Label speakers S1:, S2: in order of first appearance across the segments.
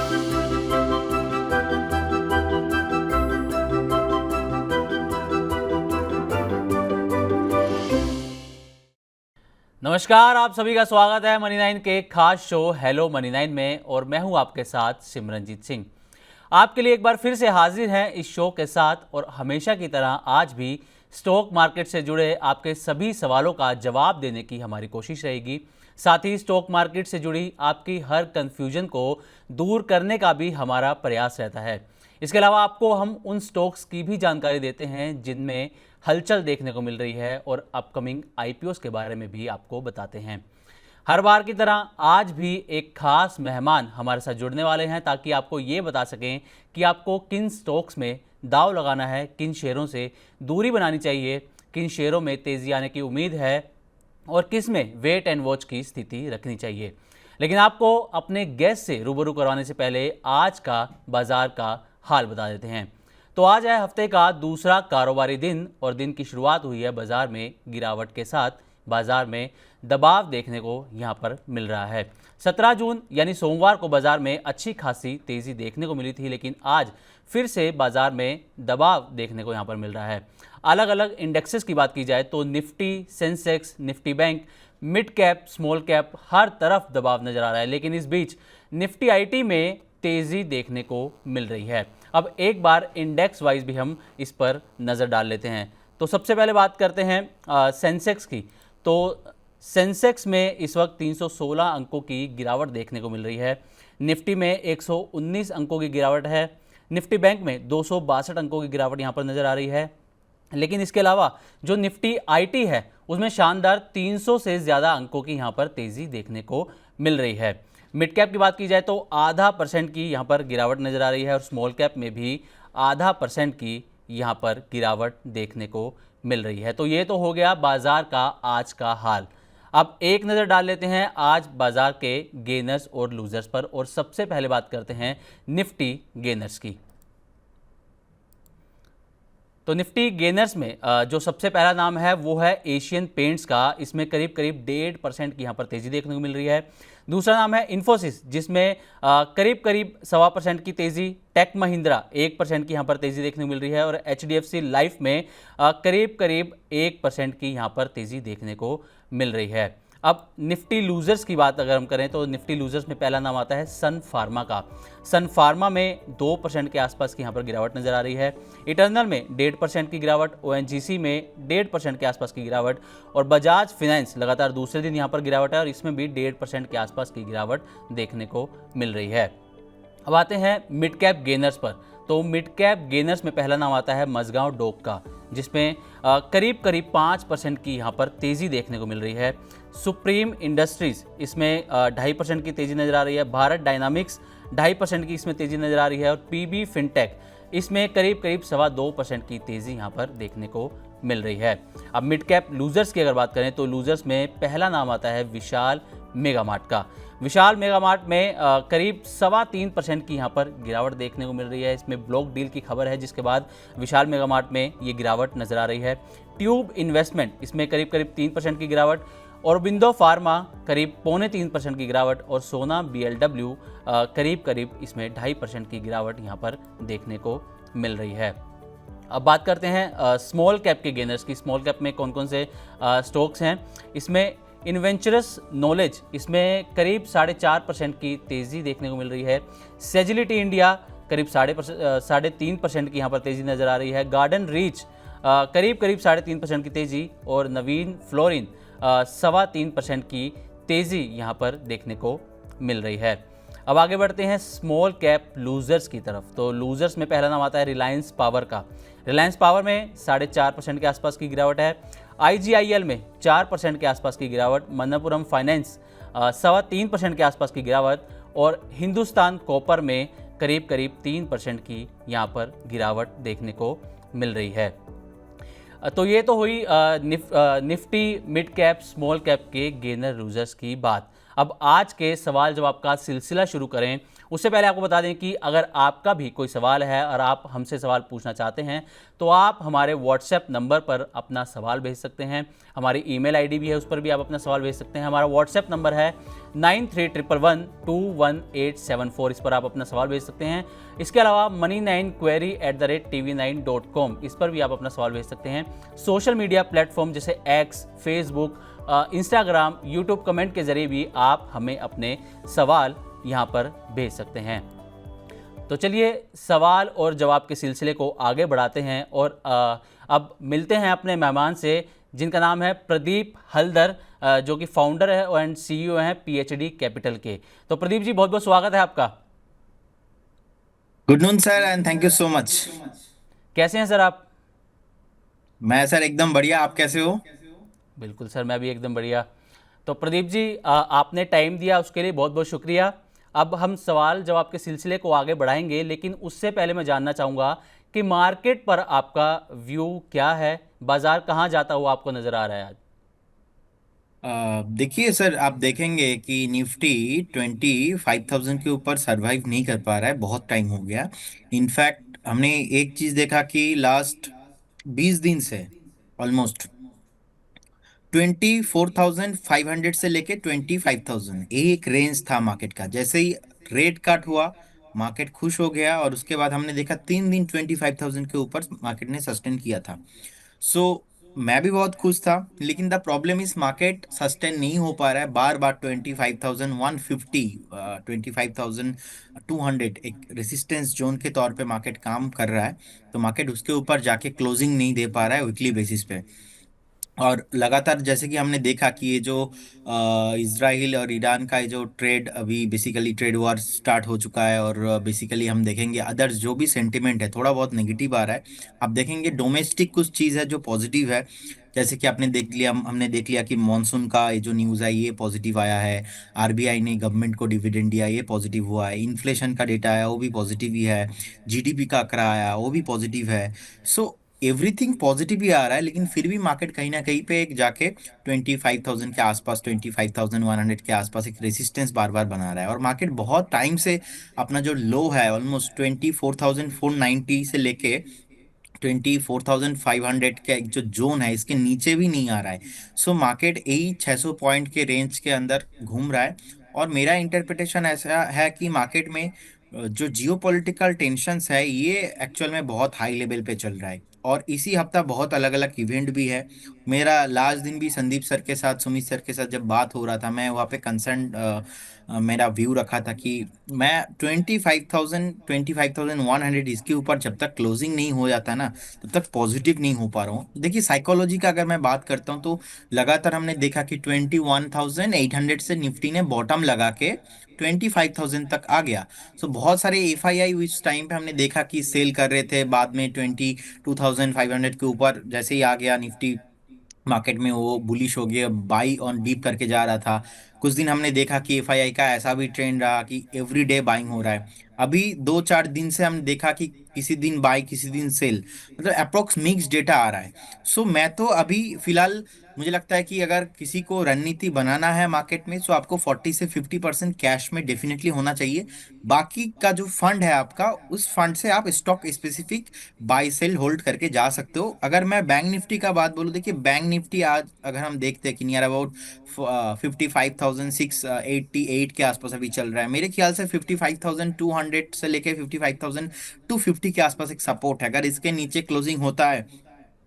S1: नमस्कार, आप सभी का स्वागत है मनी 9 के खास शो हेलो मनी 9 में और मैं हूं आपके साथ सिमरनजीत सिंह। आपके लिए एक बार फिर से हाजिर हैं इस शो के साथ और हमेशा की तरह आज भी स्टॉक मार्केट से जुड़े आपके सभी सवालों का जवाब देने की हमारी कोशिश रहेगी। साथ ही स्टॉक मार्केट से जुड़ी आपकी हर कंफ्यूजन को दूर करने का भी हमारा प्रयास रहता है। इसके अलावा आपको हम उन स्टॉक्स की भी जानकारी देते हैं जिनमें हलचल देखने को मिल रही है और अपकमिंग आईपीओस के बारे में भी आपको बताते हैं। हर बार की तरह आज भी एक खास मेहमान हमारे साथ जुड़ने वाले हैं ताकि आपको ये बता सकें कि आपको किन स्टॉक्स में दांव लगाना है, किन शेयरों से दूरी बनानी चाहिए, किन शेयरों में तेज़ी आने की उम्मीद है और किस में वेट एंड वॉच की स्थिति रखनी चाहिए। लेकिन आपको अपने गेस्ट से रूबरू करवाने से पहले आज का बाजार का हाल बता देते हैं। तो आज है हफ्ते का दूसरा कारोबारी दिन और दिन की शुरुआत हुई है बाजार में गिरावट के साथ। बाजार में दबाव देखने को यहां पर मिल रहा है। 17 जून यानी सोमवार को बाजार में अच्छी खासी तेजी देखने को मिली थी, लेकिन आज फिर से बाजार में दबाव देखने को यहां पर मिल रहा है। अलग अलग इंडेक्सेस की बात की जाए तो Nifty, Sensex, Nifty bank, mid cap, small cap हर तरफ दबाव नजर आ रहा है, लेकिन इस बीच निफ्टी आईटी में तेजी देखने को मिल रही है। अब एक बार इंडेक्स वाइज भी हम इस पर नज़र डाल लेते हैं। तो सबसे पहले बात करते हैं सेंसेक्स की। तो सेंसेक्स में इस वक्त 316 अंकों की गिरावट देखने को मिल रही है। निफ्टी में 119 अंकों की गिरावट है। निफ्टी बैंक में 262 अंकों की गिरावट यहाँ पर नज़र आ रही है। लेकिन इसके अलावा जो निफ्टी आईटी है उसमें शानदार 300 से ज़्यादा अंकों की यहाँ पर तेज़ी देखने को मिल रही है। मिड कैप की बात की जाए तो आधा % की यहाँ पर गिरावट नज़र आ रही है और स्मॉल कैप में भी आधा % की यहाँ पर गिरावट देखने को मिल रही है। तो ये तो हो गया बाजार का आज का हाल। अब एक नज़र डाल लेते हैं आज बाजार के गेनर्स और लूजर्स पर और सबसे पहले बात करते हैं निफ्टी गेनर्स की। तो निफ्टी गेनर्स में जो सबसे पहला नाम है वो है एशियन पेंट्स का। इसमें करीब 1.5% की यहाँ पर तेज़ी देखने को मिल रही है। दूसरा नाम है इन्फोसिस जिसमें करीब 1.25% की तेज़ी। टेक महिंद्रा 1% की यहाँ पर तेज़ी देखने को मिल रही है और एचडीएफसी लाइफ में करीब 1% की यहाँ पर तेज़ी देखने को मिल रही है। अब निफ्टी लूजर्स की बात अगर हम करें तो निफ्टी लूजर्स में पहला नाम आता है सन फार्मा का। सन फार्मा में 2% के आसपास की यहाँ पर गिरावट नजर आ रही है। इटर्नल में 1.5% की गिरावट, ओएनजीसी में 1.5% के आसपास की गिरावट और बजाज फाइनेंस लगातार दूसरे दिन यहाँ पर गिरावट है और इसमें भी 1.5% के आसपास की गिरावट देखने को मिल रही है। अब आते हैं मिड कैप गेनर्स पर। तो मिड कैप गेनर्स में पहला नाम आता है मझगांव डॉक का जिसमें करीब 5% की यहाँ पर तेज़ी देखने को मिल रही है। सुप्रीम इंडस्ट्रीज़ इसमें 2.5% की तेज़ी नज़र आ रही है। भारत डायनामिक्स 2.5% की इसमें तेज़ी नज़र आ रही है और पीबी फिनटेक इसमें करीब 2.25% की तेज़ी यहाँ पर देखने को मिल रही है। अब मिड कैप लूजर्स की अगर बात करें तो लूजर्स में पहला नाम आता है विशाल मेगा मार्ट का। विशाल मेगा मार्ट में करीब 3.25% की यहाँ पर गिरावट देखने को मिल रही है। इसमें ब्लॉक डील की खबर है जिसके बाद विशाल मेगा मार्ट में ये गिरावट नज़र आ रही है। ट्यूब इन्वेस्टमेंट इसमें करीब 3% की गिरावट, औरबिंदो फार्मा करीब 2.25% की गिरावट और सोना BLW करीब इसमें 2.5% की गिरावट यहाँ पर देखने को मिल रही है। अब बात करते हैं स्मॉल कैप के गेनर्स की। स्मॉल कैप में कौन कौन से स्टॉक्स हैं। इसमें इन्वेंचरस नॉलेज इसमें करीब 4.5% की तेज़ी देखने को मिल रही है। सेजिलिटी इंडिया करीब 3.5% की यहाँ पर तेज़ी नज़र आ रही है। गार्डन रीच करीब 3.5% की तेज़ी और नवीन फ्लोरिन 3.25% की तेज़ी यहाँ पर देखने को मिल रही है। अब आगे बढ़ते हैं स्मॉल कैप लूजर्स की तरफ। तो लूजर्स में पहला नाम आता है रिलायंस पावर का। रिलायंस पावर में 4.5% के आसपास की गिरावट है। IGIL में 4% के आसपास की गिरावट, मनप्पुरम फाइनेंस 3.25% के आसपास की गिरावट और हिंदुस्तान कॉपर में करीब 3% की यहाँ पर गिरावट देखने को मिल रही है। तो ये तो हुई Nifty mid cap small cap के गेनर लूजर्स की बात। अब आज के सवाल जवाब का सिलसिला शुरू करें उससे पहले आपको बता दें कि अगर आपका भी कोई सवाल है और आप हमसे सवाल पूछना चाहते हैं तो आप हमारे व्हाट्सएप नंबर पर अपना सवाल भेज सकते हैं। हमारी ईमेल आईडी भी है, उस पर भी आप अपना सवाल भेज सकते हैं। हमारा व्हाट्सएप नंबर है 9311121874, इस पर आप अपना सवाल भेज सकते हैं। इसके अलावा money9query@tv9.com, इस पर भी आप अपना सवाल भेज सकते हैं। सोशल मीडिया प्लेटफॉर्म जैसे x, Facebook, Instagram, YouTube comment के जरिए भी आप हमें अपने सवाल यहाँ पर भेज सकते हैं। तो चलिए सवाल और जवाब के सिलसिले को आगे बढ़ाते हैं और अब मिलते हैं अपने मेहमान से जिनका नाम है प्रदीप हल्दर, जो कि फाउंडर है एंड सीईओ हैं PhD कैपिटल के। तो प्रदीप जी, बहुत बहुत स्वागत है आपका।
S2: Good noon sir and thank you so much.
S1: कैसे हैं सर आप?
S2: मैं सर एकदम बढ़िया, आप कैसे हो?
S1: बिल्कुल सर, मैं भी एकदम बढ़िया। तो प्रदीप जी, आपने टाइम दिया उसके लिए बहुत बहुत शुक्रिया। अब हम सवाल जवाब के सिलसिले को आगे बढ़ाएंगे, लेकिन उससे पहले मैं जानना चाहूँगा कि मार्केट पर आपका व्यू क्या है, बाजार कहाँ जाता हुआ आपको नज़र आ रहा है आज?
S2: देखिए सर, आप देखेंगे कि निफ्टी 25,000 के ऊपर सरवाइव नहीं कर पा रहा है, बहुत टाइम हो गया। इनफैक्ट हमने एक चीज देखा कि लास्ट 20 दिन से ऑलमोस्ट 24,500 से लेके 25,000 एक रेंज था मार्केट का। जैसे ही रेट कट हुआ, मार्केट खुश हो गया और उसके बाद हमने देखा 3 दिन 25,000 के ऊपर मार्केट ने सस्टेन किया था। सो मैं भी बहुत खुश था, लेकिन द प्रॉब्लम इस मार्केट सस्टेन नहीं हो पा रहा है। बार बार 25,150, 25,200 एक रेसिस्टेंस जोन के तौर पे मार्केट काम कर रहा है। तो मार्केट उसके ऊपर जाके क्लोजिंग नहीं दे पा रहा है वीकली बेसिस पे। और लगातार जैसे कि हमने देखा कि ये जो इजराइल और ईरान का ये जो ट्रेड, अभी बेसिकली ट्रेड वॉर स्टार्ट हो चुका है और बेसिकली हम देखेंगे अदर्स जो भी सेंटिमेंट है थोड़ा बहुत नेगेटिव आ रहा है। आप देखेंगे डोमेस्टिक कुछ चीज़ है जो पॉजिटिव है। जैसे कि आपने देख लिया, हमने देख लिया कि मॉनसून का ये जो न्यूज़ आई ये पॉजिटिव आया है। आरबीआई ने गवर्नमेंट को डिविडेंड दिया, ये पॉजिटिव हुआ है। इन्फ्लेशन का डेटा आया वो भी पॉजिटिव ही है। जीडीपी का आंकड़ा आया वो भी पॉजिटिव है। सो एवरीथिंग पॉजिटिव ही आ रहा है, लेकिन फिर भी मार्केट कहीं ना कहीं पे एक जाके 25,000 के आसपास, 25,100 के आसपास एक रेसिस्टेंस बार बार बना रहा है। और मार्केट बहुत टाइम से अपना जो लो है ऑलमोस्ट 24,490 से लेके 24,500 का एक जो जोन है इसके नीचे भी नहीं आ रहा है। सो मार्केट यही 600 पॉइंट के रेंज के अंदर घूम रहा है। और मेरा इंटरप्रिटेशन ऐसा है कि मार्केट में जो जियो पॉलिटिकल टेंशंस है ये एक्चुअल में बहुत हाई लेवल पे चल रहा है। और इसी हफ्ता बहुत अलग अलग इवेंट भी है। मेरा लास्ट दिन भी संदीप सर के साथ, सुमित सर के साथ जब बात हो रहा था, मैं वहाँ पे कंसर्न मेरा व्यू रखा था कि मैं 25,100 इसके ऊपर जब तक क्लोजिंग नहीं हो जाता ना तब तक पॉजिटिव नहीं हो पा रहा हूँ। देखिए साइकोलॉजी का अगर मैं बात करता हूँ तो लगातार हमने देखा कि 21,800 से निफ्टी ने बॉटम लगा के 25,000 तक आ गया। सो बहुत सारे एफआईआई उस टाइम पे हमने देखा कि सेल कर रहे थे, बाद में 22,500 के ऊपर जैसे ही आ गया निफ्टी मार्केट में वो बुलिश हो गया, बाई ऑन डीप करके जा रहा था। कुछ दिन हमने देखा कि एफआईआई का ऐसा भी ट्रेंड रहा कि एवरी डे बाइंग हो रहा है। अभी 2-4 दिन से हमने देखा कि किसी दिन बाई किसी दिन सेल, मतलब अप्रोक्स मिक्स डेटा आ रहा है। सो मैं तो अभी फिलहाल मुझे लगता है कि अगर किसी को रणनीति बनाना है मार्केट में तो आपको 40 से 50% कैश में डेफिनेटली होना चाहिए। बाकी का जो फंड है आपका, उस फंड से आप stock specific buy sell hold करके जा सकते हो। अगर मैं बैंक निफ्टी का बात बोलूं, देखिए बैंक निफ्टी आज अगर हम देखते हैं कि नियर अबाउट 55,688 के आसपास अभी चल रहा है। मेरे ख्याल से 55,200 से लेके 55,250 के आसपास एक सपोर्ट है। अगर इसके नीचे क्लोजिंग होता है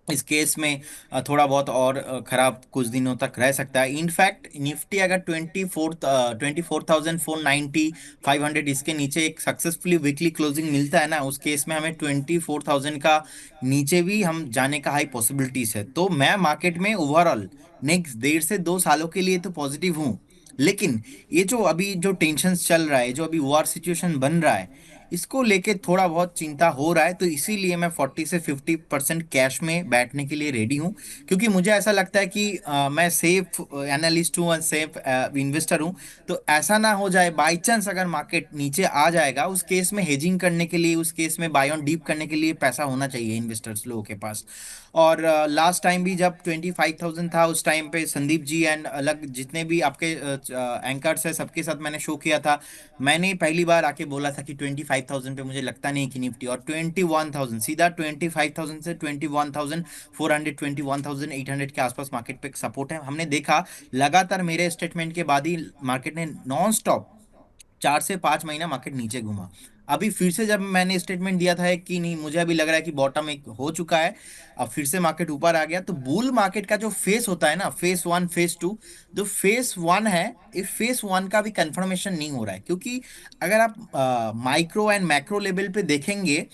S2: इस केस में थोड़ा बहुत और खराब कुछ दिनों तक रह सकता है। इनफैक्ट निफ्टी अगर 24,490, 500 इसके नीचे एक सक्सेसफुली वीकली क्लोजिंग मिलता है ना, उस केस में हमें 24,000 का नीचे भी हम जाने का हाई पॉसिबिलिटीज है। तो मैं मार्केट में ओवरऑल नेक्स्ट 1.5 से 2 सालों के लिए तो पॉजिटिव हूँ। लेकिन ये जो अभी जो टेंशन चल रहा है, जो अभी वॉर सिचुएशन बन रहा है, इसको लेके थोड़ा बहुत चिंता हो रहा है, तो इसीलिए मैं 40 से 50% कैश में बैठने के लिए रेडी हूँ। क्योंकि मुझे ऐसा लगता है कि मैं सेफ एनालिस्ट हूँ और सेफ इन्वेस्टर हूँ। तो ऐसा ना हो जाए बाई चांस अगर मार्केट नीचे आ जाएगा, उस केस में हेजिंग करने के लिए, उस केस में बाय ऑन डीप करने के लिए पैसा होना चाहिए इन्वेस्टर्स लोगों के पास। और लास्ट टाइम भी जब 25,000 था, उस टाइम पे संदीप जी एंड अलग जितने भी आपके एंकर्स है, सबके साथ मैंने शो किया था। मैंने पहली बार आके बोला था कि 25,000 पे मुझे लगता नहीं कि निफ्टी, और 21,000 सीधा 25,000 से 21,400 21,800 के आसपास मार्केट पे सपोर्ट है हमने देखा। लगातार मेरे स्टेटमेंट के बाद ही मार्केट ने नॉन स्टॉप 4 से 5 महीना मार्केट नीचे घूमा। अभी फिर से जब मैंने स्टेटमेंट दिया था कि नहीं, मुझे अभी लग रहा है कि बॉटम एक हो चुका है, अब फिर से मार्केट ऊपर आ गया। तो बुल मार्केट का जो फेस होता है ना, फेस वन फेस टू, जो फेस वन है, इस फेस वन का भी कंफर्मेशन नहीं हो रहा है। क्योंकि अगर आप माइक्रो एंड मैक्रो लेवल पे देखेंगे,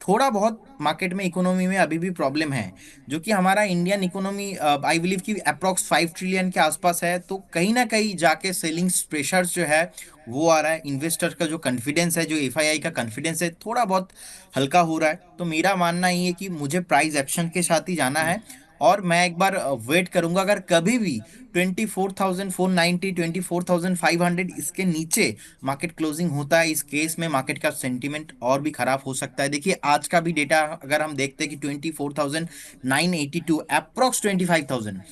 S2: थोड़ा बहुत मार्केट में इकोनॉमी में अभी भी प्रॉब्लम है। जो कि हमारा इंडियन इकोनॉमी आई बिलीव कि अप्रोक्स 5 ट्रिलियन के आसपास है। तो कहीं ना कहीं जाके सेलिंग प्रेशर जो है वो आ रहा है। इन्वेस्टर का जो कॉन्फिडेंस है, जो एफआईआई का कॉन्फिडेंस है, थोड़ा बहुत हल्का हो रहा है। तो मेरा मानना ये है कि मुझे प्राइस एक्शन के साथ ही जाना है। और मैं एक बार वेट करूंगा, अगर कभी भी 24,490 24,500 इसके नीचे मार्केट क्लोजिंग होता है, इस केस में मार्केट का सेंटीमेंट और भी खराब हो सकता है। देखिए आज का भी डेटा अगर हम देखते हैं कि 24,982 अप्रोक्स 25,000,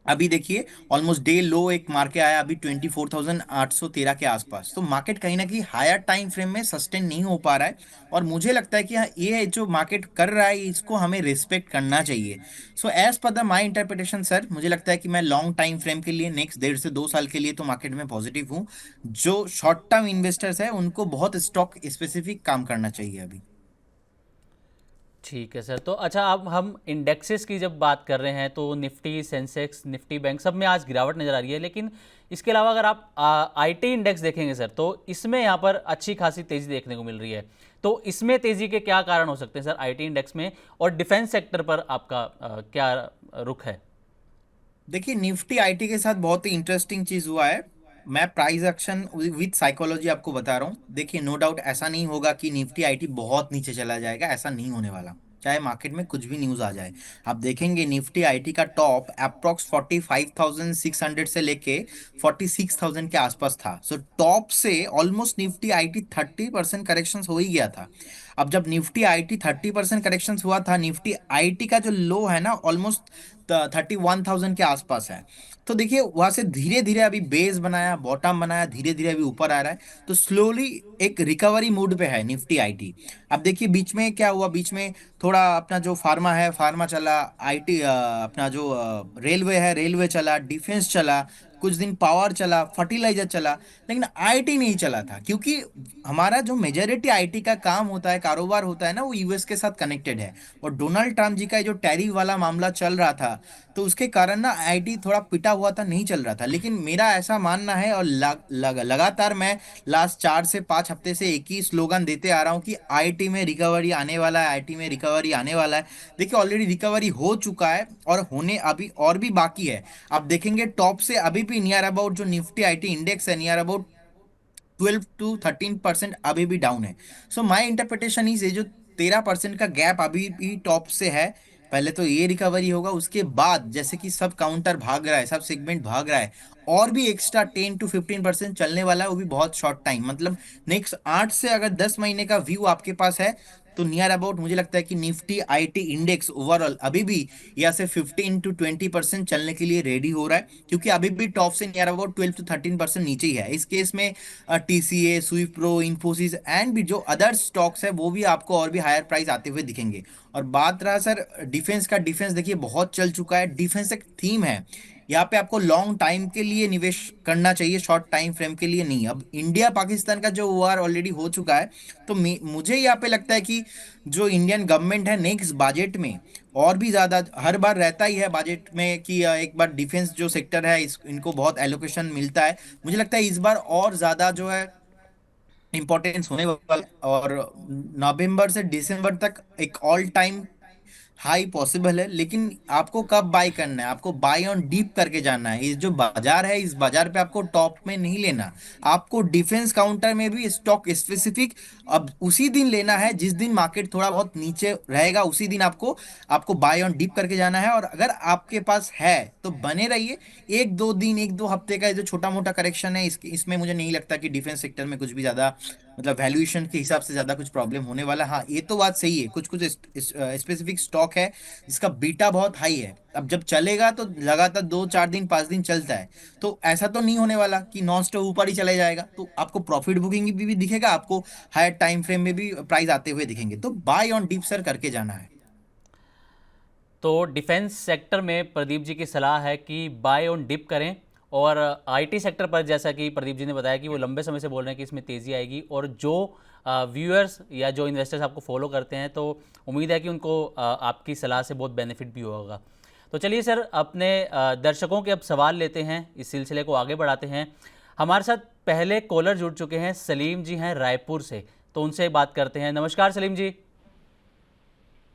S2: अभी देखिए ऑलमोस्ट डे लो एक मार के आया अभी 24,813 के आसपास। तो मार्केट कहीं ना कहीं हायर टाइम फ्रेम में सस्टेन नहीं हो पा रहा है। और मुझे लगता है कि हाँ, ये जो मार्केट कर रहा है इसको हमें रिस्पेक्ट करना चाहिए। So as per the my interpretation sir, मुझे लगता है कि मैं लॉन्ग टाइम फ्रेम के लिए नेक्स्ट 1.5 से 2 साल के लिए तो मार्केट में पॉजिटिव हूँ। जो शॉर्ट टर्म इन्वेस्टर्स है उनको बहुत स्टॉक स्पेसिफिक काम करना चाहिए अभी।
S1: ठीक है सर। तो अच्छा, अब हम इंडेक्सेस की जब बात कर रहे हैं तो निफ्टी, सेंसेक्स, निफ्टी बैंक सब में आज गिरावट नज़र आ रही है। लेकिन इसके अलावा अगर आप आईटी इंडेक्स देखेंगे सर, तो इसमें यहाँ पर अच्छी खासी तेज़ी देखने को मिल रही है। तो इसमें तेज़ी के क्या कारण हो सकते हैं सर आईटी इंडेक्स में, और डिफेंस सेक्टर पर आपका क्या रुख है?
S2: देखिए निफ्टी आईटी के साथ बहुत ही इंटरेस्टिंग चीज हुआ है। मैं प्राइस एक्शन विद साइकोलॉजी आपको बता रहा हूँ। देखिए नो डाउट ऐसा नहीं होगा कि निफ्टी आईटी बहुत नीचे चला जाएगा, ऐसा नहीं होने वाला। चाहे मार्केट में कुछ भी न्यूज आ जाए, आप देखेंगे निफ्टी आईटी का टॉप अप्रोक्स 45,600 से लेके 46,000 के आसपास था। सो टॉप से ऑलमोस्ट निफ्टी आईटी 30% करेक्शन हो ही गया था। अब जब निफ्टी आईटी 30% करेक्शन हुआ था, निफ्टी आईटी का जो लो है ना ऑलमोस्ट 31,000 के आसपास है। तो देखिए वहां से धीरे धीरे अभी बेस बनाया, बॉटम बनाया, धीरे धीरे अभी ऊपर आ रहा है। तो स्लोली एक रिकवरी मूड पे है निफ्टी आईटी। अब देखिए बीच में क्या हुआ, बीच में थोड़ा अपना जो फार्मा है, फार्मा चला, आईटी अपना जो रेलवे है, रेलवे चला, डिफेंस चला, कुछ दिन पावर चला, फर्टिलाइजर चला, लेकिन आईटी नहीं चला था। क्योंकि हमारा जो मेजोरिटी आईटी का काम होता है, कारोबार होता है ना, वो यूएस के साथ कनेक्टेड है। और डोनाल्ड ट्रम्प जी का जो टैरिफ वाला मामला चल रहा था, तो उसके कारण ना आईटी थोड़ा पिटा हुआ था, नहीं चल रहा था। लेकिन मेरा ऐसा मानना है, और लगातार मैं लास्ट 4 से 5 हफ्ते से एक ही स्लोगन देते आ रहा हूँ कि आईटी में रिकवरी आने वाला है, आईटी में रिकवरी आने वाला है। देखिए ऑलरेडी रिकवरी हो चुका है और होने अभी और भी बाकी है। आप देखेंगे टॉप से अभी भी नियर अबाउट जो निफ्टी आईटी इंडेक्स है, नियर अबाउट 12 to 13% अभी भी डाउन है। सो माई इंटरप्रिटेशन इज, ये जो 13% का गैप अभी भी टॉप से है, पहले तो ये रिकवरी होगा, उसके बाद जैसे कि सब काउंटर भाग रहा है, सब सेगमेंट भाग रहा है, और भी एक्स्ट्रा 10 to 15% चलने वाला है, वो भी बहुत शॉर्ट टाइम, मतलब नेक्स्ट 8 से अगर 10 महीने का व्यू आपके पास है, तो नियर अबाउट मुझे लगता है कि निफ्टी आईटी इंडेक्स ओवरऑल अभी भी या से 15 to 20% चलने के लिए रेडी हो रहा है। क्योंकि अभी भी टॉप से नियर अबाउट 12 to 13% नीचे ही है। इस केस में टीसीए, सुइप्रो, इन्फोसिस एंड भी जो अदर स्टॉक्स है, वो भी आपको और भी हायर प्राइस आते हुए दिखेंगे। और बात रहा सर डिफेंस का, डिफेंस देखिए बहुत चल चुका है। डिफेंस एक थीम है, यहाँ पे आपको लॉन्ग टाइम के लिए निवेश करना चाहिए, शॉर्ट टाइम फ्रेम के लिए नहीं। अब इंडिया पाकिस्तान का जो वार ऑलरेडी हो चुका है, तो मुझे यहाँ पे लगता है कि जो इंडियन गवर्नमेंट है नेक्स्ट बजट में और भी ज्यादा, हर बार रहता ही है बजट में कि एक बार डिफेंस जो सेक्टर है इनको बहुत एलोकेशन मिलता है। मुझे लगता है इस बार और ज्यादा जो है इंपॉर्टेंस होने वाला है। और नवंबर से दिसंबर तक एक ऑल टाइम हाई पॉसिबल है, लेकिन आपको कब बाय करना है, आपको बाय ऑन डीप करके जाना है। इस जो बाजार है, इस बाजार पे आपको टॉप में नहीं लेना, आपको डिफेंस काउंटर में भी स्टॉक स्पेसिफिक अब उसी दिन लेना है जिस दिन मार्केट थोड़ा बहुत नीचे रहेगा, उसी दिन आपको आपको बाय ऑन डीप करके जाना है। और अगर आपके पास है तो बने रहिए। एक दो दिन, एक दो हफ्ते का जो छोटा मोटा करेक्शन है, इसमें मुझे नहीं लगता कि डिफेंस सेक्टर में कुछ भी ज्यादा मतलब वैल्यूएशन के हिसाब से ज्यादा कुछ प्रॉब्लम होने वाला। हाँ, ये तो बात सही है, कुछ कुछ स्पेसिफिक स्टॉक है जिसका बीटा बहुत हाई है। अब जब चलेगा तो लगातार 2 4 दिन 5 दिन चलता है, तो ऐसा तो नहीं होने वाला कि नॉन स्टॉप ऊपर ही चले जाएगा। तो आपको प्रॉफिट बुकिंग भी दिखेगा, आपको हायर टाइम फ्रेम में भी प्राइस आते हुए दिखेंगे। तो बाय ऑन डीप सर करके जाना है।
S1: तो डिफेंस सेक्टर में प्रदीप जी की सलाह है कि बाय ऑन डिप करें। और आईटी सेक्टर पर जैसा कि प्रदीप जी ने बताया कि वो लंबे समय से बोल रहे हैं कि इसमें तेज़ी आएगी, और जो व्यूअर्स या जो इन्वेस्टर्स आपको फॉलो करते हैं तो उम्मीद है कि उनको आपकी सलाह से बहुत बेनिफिट भी होगा। तो चलिए सर, अपने दर्शकों के अब सवाल लेते हैं, इस सिलसिले को आगे बढ़ाते हैं। हमारे साथ पहले कॉलर जुड़ चुके हैं, सलीम जी हैं रायपुर से, तो उनसे बात करते हैं। नमस्कार सलीम जी।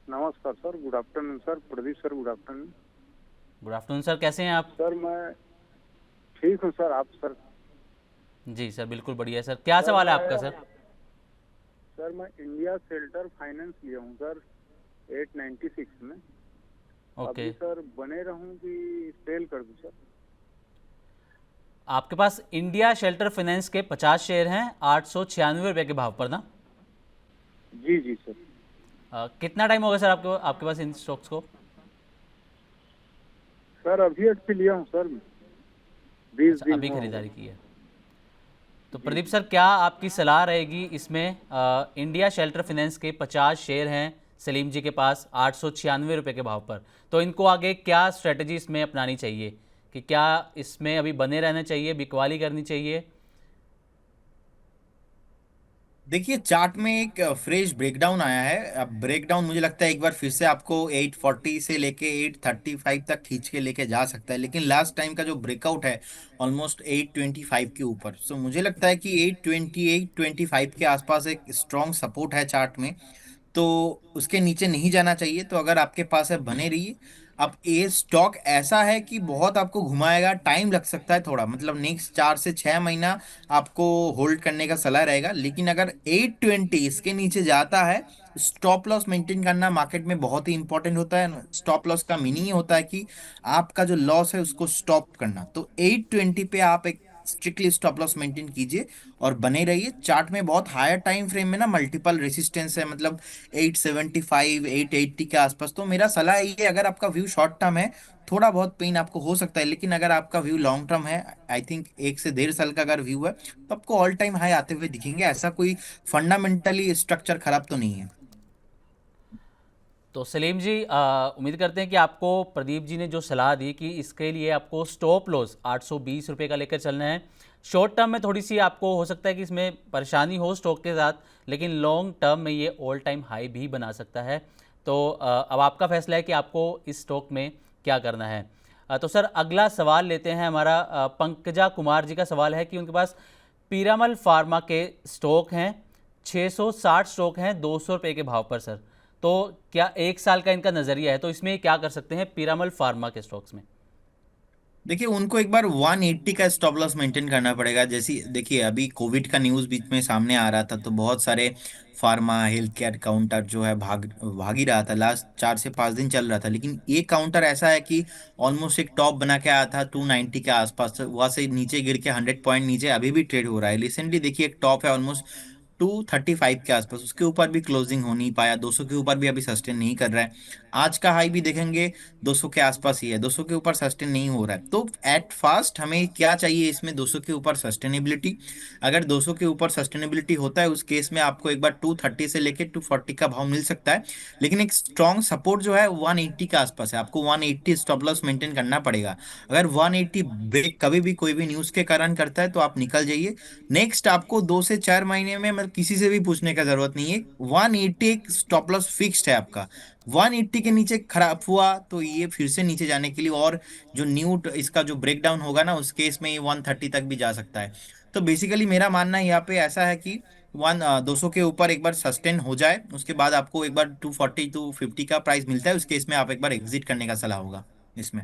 S3: नमस्कार sir, good afternoon sir, Pradeep sir, good afternoon.
S1: Good afternoon sir, कैसे हैं आप?
S3: सर मैं ठीक हूँ सर, आप सर?
S1: जी सर, बिल्कुल बढ़िया सर। क्या
S3: सर
S1: सवाल है आपका
S3: मैं
S1: सर?
S3: सर मैं इंडिया शेल्टर फाइनेंस लिया हूँ सर 896 में।
S1: ओके।
S3: अभी सर बने रहूँ कि सेल कर दूँ सर?
S1: आपके पास इंडिया शेल्टर फाइनेंस के 50 शेयर हैं 896 रुपये के भाव पर ना?
S3: जी जी सर।
S1: कितना टाइम होगा सर आपको आपके पास इन स्टॉक्स को?
S3: सर अभी से लिया हूँ सर, 20
S1: अच्छा,
S3: दिन
S1: अभी
S3: हुआ होगा।
S1: खरीदारी की है। तो
S3: जी
S1: प्रदीप
S3: जी।
S1: सर, क्या आपकी सलाह रहेगी इसमें? इंडिया शेल्टर फाइनेंस के 50 शेयर हैं सलीम जी के पास 896 रुपये के भाव पर, तो इनको आगे क्या स्ट्रेटजी इसमें अपनानी चाहिए? कि क्या इसमें अभी बने रहना चाहिए, बिकवाली करनी चाहिए?
S2: देखिए, चार्ट में एक फ्रेश ब्रेकडाउन आया है। अब ब्रेकडाउन मुझे लगता है एक बार फिर से आपको 840 से लेके 835 तक खींच के लेके जा सकता है, लेकिन लास्ट टाइम का जो ब्रेकआउट है ऑलमोस्ट 825 के ऊपर। सो मुझे लगता है कि 820 825 के आसपास एक स्ट्रॉन्ग सपोर्ट है चार्ट में, तो उसके नीचे नहीं जाना चाहिए। तो अगर आपके पास है, बने रहिए। अब ये स्टॉक ऐसा है कि बहुत आपको घुमाएगा, टाइम लग सकता है थोड़ा, मतलब नेक्स्ट 4 से 6 महीना आपको होल्ड करने का सलाह रहेगा। लेकिन अगर 820 इसके नीचे जाता है, स्टॉप लॉस मेंटेन करना मार्केट में बहुत ही इंपॉर्टेंट होता है। स्टॉप लॉस का मीनिंग होता है कि आपका जो लॉस है उसको स्टॉप करना। तो 820 पे आप एक स्ट्रिक्टली स्टॉप लॉस मेंटेन कीजिए और बने रहिए। चार्ट में बहुत हायर टाइम फ्रेम में ना मल्टीपल रेसिस्टेंस है, मतलब 875 880 के आसपास। तो मेरा सलाह ये है, अगर आपका व्यू शॉर्ट टर्म है, थोड़ा बहुत पेन आपको हो सकता है, लेकिन अगर आपका व्यू लॉन्ग टर्म है, आई थिंक 1 से 1.5 साल का अगर व्यू है, तो आपको ऑल टाइम हाई आते हुए दिखेंगे। ऐसा कोई फंडामेंटली स्ट्रक्चर खराब तो नहीं है।
S1: तो सलीम जी, उम्मीद करते हैं कि आपको प्रदीप जी ने जो सलाह दी कि इसके लिए आपको स्टॉप लॉस 820 रुपये का लेकर चलना है। शॉर्ट टर्म में थोड़ी सी आपको हो सकता है कि इसमें परेशानी हो स्टॉक के साथ, लेकिन लॉन्ग टर्म में ये ऑल टाइम हाई भी बना सकता है। तो अब आपका फैसला है कि आपको इस स्टॉक में क्या करना है। तो सर, अगला सवाल लेते हैं। हमारा पंकजा कुमार जी का सवाल है कि उनके पास पीरामल फार्मा के स्टॉक हैं, 660 स्टॉक हैं 200 रुपये के भाव पर सर। तो क्या 1 साल का इनका नज़रिया है, तो इसमें क्या कर सकते हैं पीरामल फार्मा के स्टॉक्स में?
S2: देखिए, उनको एक बार 180 का स्टॉप लॉस मेंटेन करना पड़ेगा। जैसी देखिए, अभी कोविड का न्यूज़ बीच में सामने आ रहा था, तो बहुत सारे फार्मा हेल्थ केयर काउंटर जो है भाग ही रहा था। लास्ट 4 से 5 दिन चल रहा था, लेकिन ये काउंटर ऐसा है कि ऑलमोस्ट एक टॉप बना के आया था 290 के आसपास, वहां से नीचे गिर के 100 पॉइंट नीचे अभी भी ट्रेड हो रहा है। रिसेंटली देखिए, एक टॉप है ऑलमोस्ट 235 के आसपास, उसके ऊपर भी क्लोजिंग हो नहीं पाया, 200 के ऊपर भी अभी सस्टेन नहीं कर रहा है। आज का हाई भी देखेंगे 200 के आसपास ही है, 200 के ऊपर सस्टेन नहीं हो रहा है। तो एट फास्ट हमें क्या चाहिए इसमें, 200 के ऊपर सस्टेनेबिलिटी। अगर 200 के ऊपर सस्टेनेबिलिटी होता है, उस केस में आपको एक बार 230 से लेके 240 का भाव मिल सकता है। लेकिन एक स्ट्रॉन्ग सपोर्ट जो है 180 के आसपास है, आपको 180 स्टॉप लॉस मेंटेन करना पड़ेगा। अगर 180 ब्रेक कभी भी कोई भी न्यूज के कारण करता है, तो आप निकल जाइए। नेक्स्ट आपको 2 से 4 महीने में मतलब किसी से भी पूछने का जरूरत नहीं है, 180 एक स्टॉप लॉस फिक्स्ड है आपका। 180 के नीचे खराब हुआ तो ये फिर से नीचे जाने के लिए, और जो न्यू इसका जो ब्रेकडाउन होगा ना, उस केस में ये 130 तक भी जा सकता है। तो बेसिकली मेरा मानना है यहाँ पे ऐसा है कि 200 के ऊपर एक बार सस्टेन हो जाए, उसके बाद आपको एक बार 240 टू 50 का प्राइस मिलता है, उसके इसमें आप एक बार एग्जिट करने का सलाह होगा इसमें।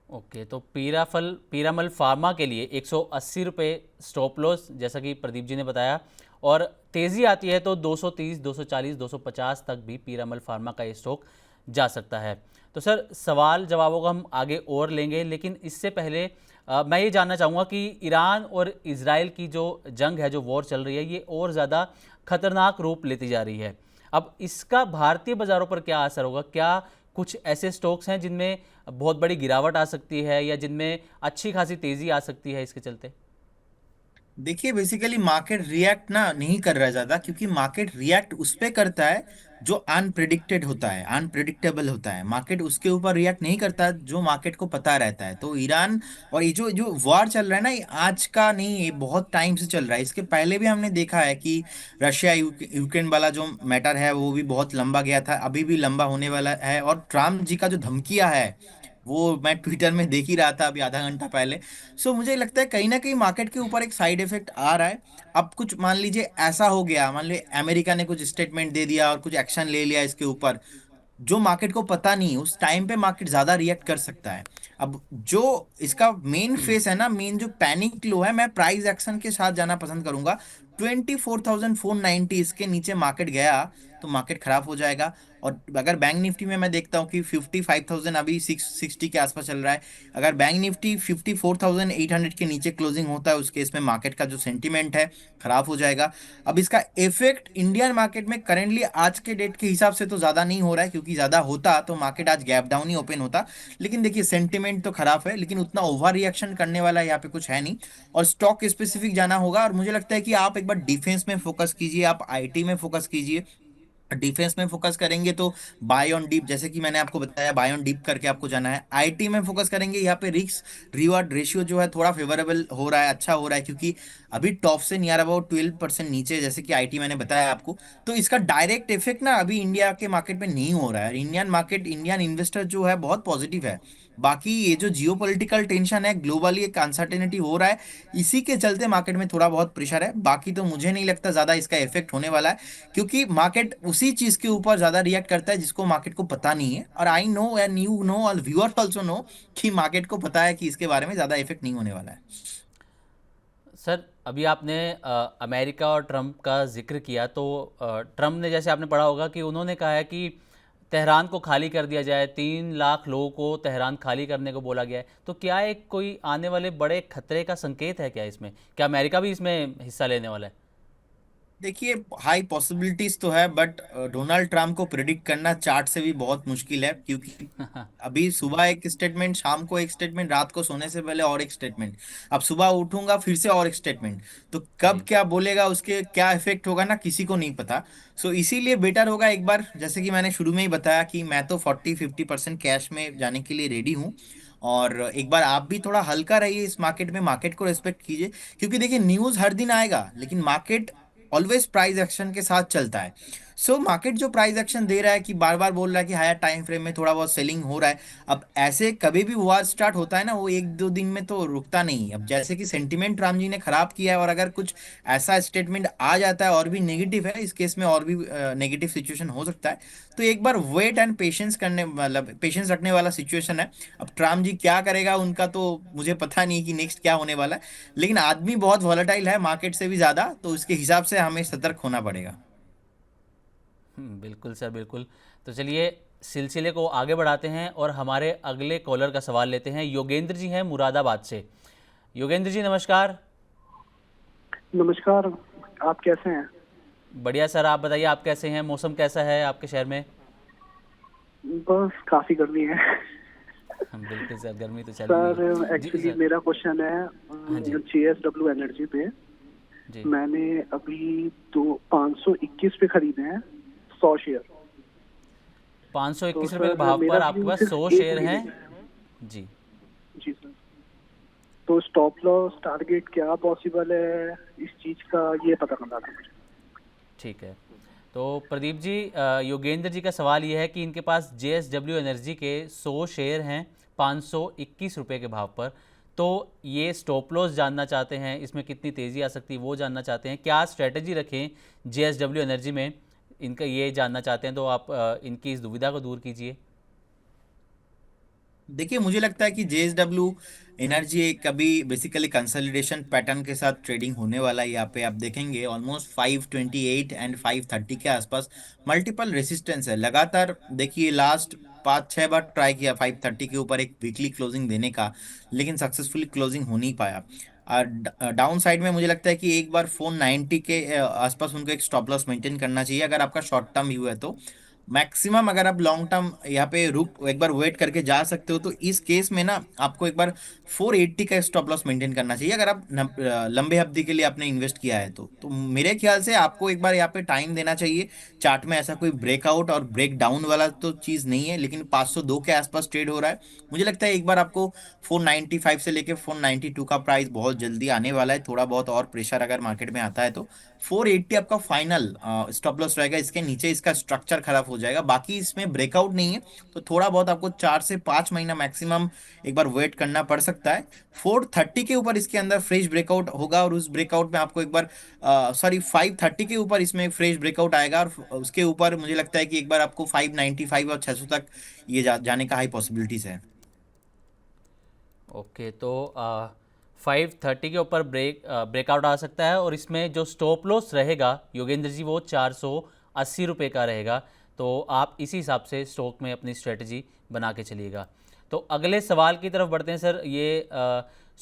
S1: ओके, तो पीरामल फार्मा के लिए 180 रुपये स्टॉप लॉस, जैसा कि प्रदीप जी ने बताया, और तेज़ी आती है तो 230, 240, 250 तक भी पीरामल फार्मा का ये स्टॉक जा सकता है। तो सर, सवाल जवाबों को हम आगे और लेंगे, लेकिन इससे पहले मैं ये जानना चाहूँगा कि ईरान और इजराइल की जो जंग है, जो वॉर चल रही है, ये और ज़्यादा खतरनाक रूप लेती जा रही है। अब इसका भारतीय बाज़ारों पर क्या असर होगा? क्या कुछ ऐसे स्टॉक्स हैं जिनमें बहुत बड़ी गिरावट आ सकती है, या जिनमें अच्छी खासी तेज़ी आ सकती है इसके चलते?
S2: देखिए बेसिकली मार्केट रिएक्ट ना नहीं कर रहा है ज्यादा, क्योंकि मार्केट रिएक्ट उस पे करता है जो अनप्रिडिक्टेड होता है, अनप्रिडिक्टेबल होता है। मार्केट उसके ऊपर रिएक्ट नहीं करता जो मार्केट को पता रहता है। तो ईरान और ये जो जो वार चल रहा है ना, ये आज का नहीं, ये बहुत टाइम से चल रहा है। इसके पहले भी हमने देखा है कि रशिया यूक्रेन वाला जो मैटर है वो भी बहुत लंबा गया था, अभी भी लंबा होने वाला है। और ट्रम्प जी का जो धमकिया है वो मैं ट्विटर में देख ही रहा था अभी आधा घंटा पहले। सो मुझे लगता है कहीं ना कहीं मार्केट के ऊपर एक साइड इफेक्ट आ रहा है। अब कुछ मान लीजिए ऐसा हो गया, मान लीजिए अमेरिका ने कुछ स्टेटमेंट दे दिया और कुछ एक्शन ले लिया इसके ऊपर, जो मार्केट को पता नहीं, उस टाइम पे मार्केट ज्यादा रिएक्ट कर सकता है। अब जो इसका मेन फेस है ना, मेन जो पैनिक लो है, मैं प्राइस एक्शन के साथ जाना पसंद करूंगा। 24,490 इसके नीचे मार्केट गया तो मार्केट खराब हो जाएगा। और अगर बैंक निफ्टी में मैं देखता हूँ कि 55,000 अभी 660 के आसपास चल रहा है, अगर बैंक निफ्टी 54,800 के नीचे क्लोजिंग होता है, उस केस में मार्केट का जो सेंटीमेंट है खराब हो जाएगा। अब इसका इफेक्ट इंडियन मार्केट में करेंटली आज के डेट के हिसाब से तो ज्यादा नहीं हो रहा है, क्योंकि ज्यादा होता तो मार्केट आज गैप डाउन ही ओपन होता। लेकिन देखिए सेंटीमेंट तो खराब है, लेकिन उतना ओवर रिएक्शन करने वाला यहाँ पे कुछ है नहीं। और स्टॉक स्पेसिफिक जाना होगा, और मुझे लगता है कि आप एक बार डिफेंस में फोकस कीजिए, आप आईटी में फोकस कीजिए। डिफेंस में फोकस करेंगे तो बाय ऑन डीप, जैसे कि मैंने आपको बताया, बाय ऑन डीप करके आपको जाना है। आईटी में फोकस करेंगे, यहाँ पे रिस्क रिवार्ड रेशियो जो है थोड़ा फेवरेबल हो रहा है, अच्छा हो रहा है, क्योंकि अभी टॉप से नियर अबाउट 12% नीचे, जैसे कि आईटी मैंने बताया आपको। तो इसका डायरेक्ट इफेक्ट ना अभी इंडिया के मार्केट में नहीं हो रहा है। इंडियन मार्केट, इंडियन इन्वेस्टर जो है बहुत पॉजिटिव है। बाकी ये जो जियोपॉलिटिकल टेंशन है, ग्लोबली एक अनसर्टेनिटी हो रहा है, इसी के चलते मार्केट में थोड़ा बहुत प्रेशर है। बाकी तो मुझे नहीं लगता ज्यादा इसका इफेक्ट होने वाला है, क्योंकि मार्केट उसी चीज के ऊपर ज्यादा रिएक्ट करता है जिसको मार्केट को पता नहीं है। और I know and you know और व्यूअर्स आल्सो नो कि मार्केट को पता है कि इसके बारे में ज्यादा इफेक्ट नहीं होने वाला है।
S1: सर, अभी आपने अमेरिका और ट्रंप का जिक्र किया, तो ट्रंप ने, जैसे आपने पढ़ा होगा, कि उन्होंने कहा है कि तेहरान को खाली कर दिया जाए, 3 लाख लोगों को तेहरान खाली करने को बोला गया है। तो क्या एक कोई आने वाले बड़े खतरे का संकेत है क्या इसमें? क्या अमेरिका भी इसमें हिस्सा लेने वाला है?
S2: देखिए हाई पॉसिबिलिटीज तो है, बट डोनाल्ड ट्रम्प को प्रिडिक्ट करना चार्ट से भी बहुत मुश्किल है, क्योंकि अभी सुबह एक स्टेटमेंट, शाम को एक स्टेटमेंट, रात को सोने से पहले और एक स्टेटमेंट, अब सुबह उठूंगा फिर से और एक स्टेटमेंट। तो कब
S1: जी।
S2: क्या बोलेगा, उसके क्या इफेक्ट होगा ना, किसी को नहीं पता। सो इसीलिए बेटर होगा एक बार, जैसे कि मैंने शुरू में ही बताया कि मैं तो 40-50% कैश में जाने के लिए रेडी हूँ। और एक बार आप भी थोड़ा हल्का रहिए इस मार्केट में, मार्केट को रेस्पेक्ट कीजिए, क्योंकि देखिए न्यूज हर दिन आएगा, लेकिन मार्केट ऑलवेज प्राइस एक्शन के साथ चलता है। सो मार्केट जो प्राइस एक्शन दे रहा है, कि बार बार बोल रहा है कि हायर टाइम फ्रेम में थोड़ा बहुत सेलिंग हो रहा है, अब ऐसे कभी भी वॉर स्टार्ट होता है ना, वो 1-2 दिन में तो रुकता नहीं। अब जैसे कि सेंटिमेंट राम जी ने खराब किया है, और अगर कुछ ऐसा स्टेटमेंट आ जाता है और भी नेगेटिव है, इस केस में और भी नेगेटिव सिचुएशन हो सकता है। तो एक बार वेट एंड पेशेंस करने, मतलब पेशेंस रखने वाला सिचुएशन है। अब ट्रम्प जी क्या करेगा उनका तो मुझे पता नहीं कि नेक्स्ट क्या होने वाला है, लेकिन आदमी बहुत वॉलेटाइल है मार्केट से भी ज्यादा, तो उसके हिसाब से हमें सतर्क होना पड़ेगा।
S1: बिल्कुल सर, बिल्कुल। तो चलिए सिलसिले को आगे बढ़ाते हैं और हमारे अगले कॉलर का सवाल लेते हैं। योगेंद्र जी हैं मुरादाबाद से। योगेंद्र जी नमस्कार।
S3: नमस्कार, आप कैसे हैं?
S1: बढ़िया सर, आप बताइए, आप कैसे हैं? मौसम कैसा है आपके शहर में?
S3: बस काफी गर्मी है।
S1: बिल्कुल सर, गर्मी तो चल रही
S3: सर
S1: है जी
S3: एक्चुअली
S1: सर।
S3: मेरा क्वेश्चन है
S1: हाँ जी।
S3: JSW एनर्जी पे।
S1: जी।
S3: मैंने अभी 521 पे खरीदे हैं 100 शेयर।
S1: 521
S3: तो
S1: रुपये के
S3: सर
S1: भाव
S3: मेरा
S1: पर आपके
S3: व्यू
S1: पास
S3: सिर्फ
S1: 100
S3: एक
S1: शेयर
S3: महीने
S1: हैं?
S3: में है।
S1: जी।
S3: जी सर, तो स्टॉप लॉस टारगेट क्या पॉसिबल है इस चीज का, ये पता करना था मुझे।
S1: ठीक है। तो प्रदीप जी, योगेंद्र जी का सवाल ये है कि इनके पास JSW एनर्जी के 100 शेयर हैं 521 रुपये के भाव पर। तो ये स्टॉप लॉस जानना चाहते हैं, इसमें कितनी तेज़ी आ सकती है वो जानना चाहते हैं, क्या स्ट्रेटजी रखें JSW एनर्जी में, इनका ये जानना चाहते हैं, तो आप इनकी इस दुविधा को दूर कीजिए।
S2: देखिए, मुझे लगता है कि जेएसडब्ल्यू एनर्जी एक अभी बेसिकली कंसोलिडेशन पैटर्न के साथ ट्रेडिंग होने वाला है। यहाँ पे आप देखेंगे ऑलमोस्ट 528 एंड 530 के आसपास मल्टीपल रेसिस्टेंस है लगातार। देखिए लास्ट 5-6 बार ट्राई किया 530 के ऊपर एक वीकली क्लोजिंग देने का, लेकिन सक्सेसफुली क्लोजिंग हो नहीं पाया। और डाउन साइड में मुझे लगता है कि एक बार 490 के आसपास उनको एक स्टॉप लॉस मेंटेन करना चाहिए अगर आपका शॉर्ट टर्म व्यू है तो। मैक्सिमम अगर आप लॉन्ग टर्म यहाँ पे रुक एक बार वेट करके जा सकते हो, तो इस केस में ना आपको एक बार 480 का स्टॉप लॉस मेंटेन करना चाहिए अगर आप लंबे अवधि के लिए आपने इन्वेस्ट किया है तो मेरे ख्याल से आपको एक बार यहाँ पे टाइम देना चाहिए। चार्ट में ऐसा कोई ब्रेकआउट और ब्रेक डाउन वाला तो चीज नहीं है, लेकिन 502 के आसपास ट्रेड हो रहा है। मुझे लगता है एक बार आपको 495 से लेके 492 का प्राइस बहुत जल्दी आने वाला है। थोड़ा बहुत और प्रेशर अगर मार्केट में आता है तो 480 आपका फाइनल स्टॉप लॉस रहेगा। इसके नीचे इसका स्ट्रक्चर खराब हो जाएगा, बाकी इसमें ब्रेकआउट नहीं है, तो थोड़ा बहुत आपको 4 से 5 महीना मैक्सिमम एक बार वेट करना पड़ सकता है। 430 के ऊपर इसके अंदर फ्रेश ब्रेकआउट होगा और उस ब्रेकआउट में आपको एक बार 530 के ऊपर इसमें फ्रेश ब्रेकआउट आएगा और उसके ऊपर मुझे लगता है कि एक बार आपको 595 और 600 तक ये जाने का हाई पॉसिबिलिटीज है।
S1: ओके, तो 530 के ऊपर ब्रेकआउट आ सकता है, और इसमें जो स्टॉप लॉस रहेगा योगेंद्र जी वो 480 रुपये का रहेगा। तो आप इसी हिसाब से स्टॉक में अपनी स्ट्रेटजी बना के चलिएगा। तो अगले सवाल की तरफ बढ़ते हैं सर। ये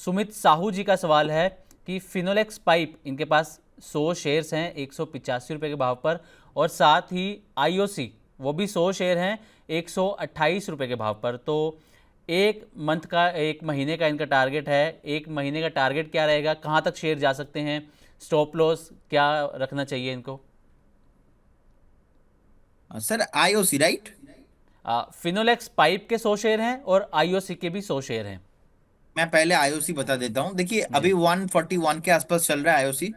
S1: सुमित साहू जी का सवाल है कि फिनोलेक्स पाइप, इनके पास 100 शेयर्स हैं 185 रुपये के भाव पर, और साथ ही IOC वो भी 100 शेयर हैं 128 रुपये के भाव पर। तो एक महीने का इनका टारगेट है, एक महीने का टारगेट क्या रहेगा, कहाँ तक शेयर जा सकते हैं, स्टॉप लॉस क्या रखना चाहिए इनको?
S2: Sir IOC right?
S1: Finolex pipe के 100 शेयर हैं और IOC के भी 100 शेयर हैं।
S2: मैं पहले आईओसी बता देता हूँ। देखिए
S1: जी
S2: अभी 141 के आसपास चल रहा है आईओसी।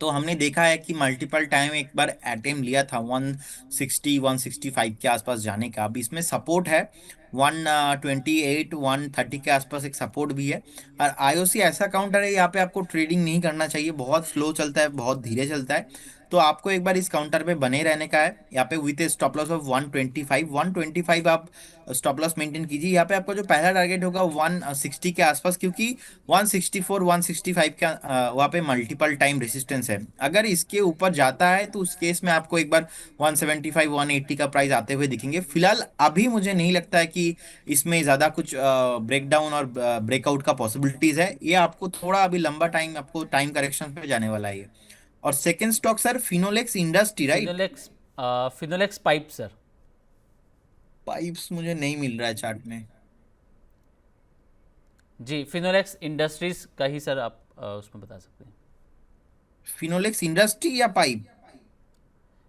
S2: तो हमने देखा है कि मल्टीपल टाइम एक बार अटेम्प्ट लिया था 160-165 के आसपास जाने का। अब इसमें सपोर्ट है 128-130 के आसपास एक सपोर्ट भी है। और आईओसी ऐसा काउंटर है, यहाँ पे आपको ट्रेडिंग नहीं करना चाहिए, बहुत स्लो चलता है, बहुत धीरे चलता है। तो आपको एक बार इस काउंटर पे बने रहने का है। यहाँ पे विथ स्टॉप लॉस ऑफ 125 आप स्टॉप लॉस मेंटेन कीजिए। यहाँ पे आपका जो पहला टारगेट होगा 160 के आसपास, क्योंकि 164-165 का वहाँ पे मल्टीपल टाइम रेसिस्टेंस है। अगर इसके ऊपर जाता है तो उस केस में आपको एक बार 175-180 का प्राइस आते हुए दिखेंगे। फिलहाल अभी मुझे नहीं लगता है कि इसमें ज्यादा कुछ ब्रेकडाउन और ब्रेकआउट का पॉसिबिलिटीज है। ये आपको थोड़ा अभी लंबा टाइम आपको टाइम करेक्शन पे जाने वाला है ये। और second stock sir Finolex industry right?
S1: Finolex Finolex pipe sir.
S2: Pipes मुझे नहीं मिल रहा है चार्ट में।
S1: जी फिनोलेक्स इंडस्ट्रीज का ही सर आप उसमें बता सकते हैं।
S2: फिनोलेक्स इंडस्ट्री या पाइप?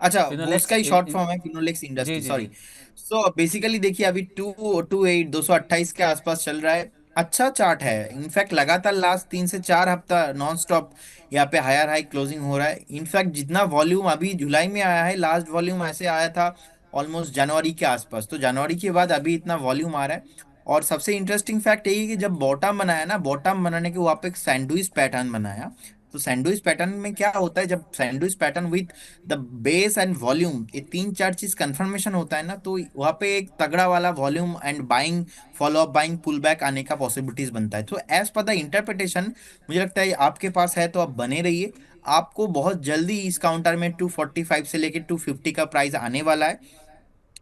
S2: अच्छा, वो उसका
S1: फिनोलेक्स
S2: ही शॉर्ट फॉर्म है फिनोलेक्स
S1: जी
S2: इंडस्ट्री,
S1: जी
S2: सॉरी।
S1: जी।
S2: सो बेसिकली देखिए अभी 228 के आसपास चल रहा है। अच्छा चार्ट है, इनफैक्ट लगातार लास्ट 3 से 4 हफ्ता नॉन स्टॉप यहाँ पे हायर हाई क्लोजिंग हो रहा है। इनफैक्ट जितना वॉल्यूम अभी जुलाई में आया है, लास्ट वॉल्यूम ऐसे आया था ऑलमोस्ट जनवरी के आसपास, तो जनवरी के बाद अभी इतना वॉल्यूम आ रहा है। और सबसे इंटरेस्टिंग फैक्ट यही है कि जब बॉटम बनाया ना, बॉटम बनाने के वहाँ पे एक सैंडविच पैटर्न बनाया। तो सैंडविच पैटर्न में क्या होता है, जब sandwich pattern with the base and volume, ये 3-4 चीज कंफर्मेशन होता है ना, तो वहाँ पे एक तगड़ा वाला volume and buying, follow up buying, pull back आने का पॉसिबिलिटीज बनता है। तो एज पर द इंटरप्रिटेशन मुझे लगता है आपके पास है, तो आप बने रहिए। आपको बहुत जल्दी इस काउंटर में 245 से लेके 250 का प्राइस आने वाला है।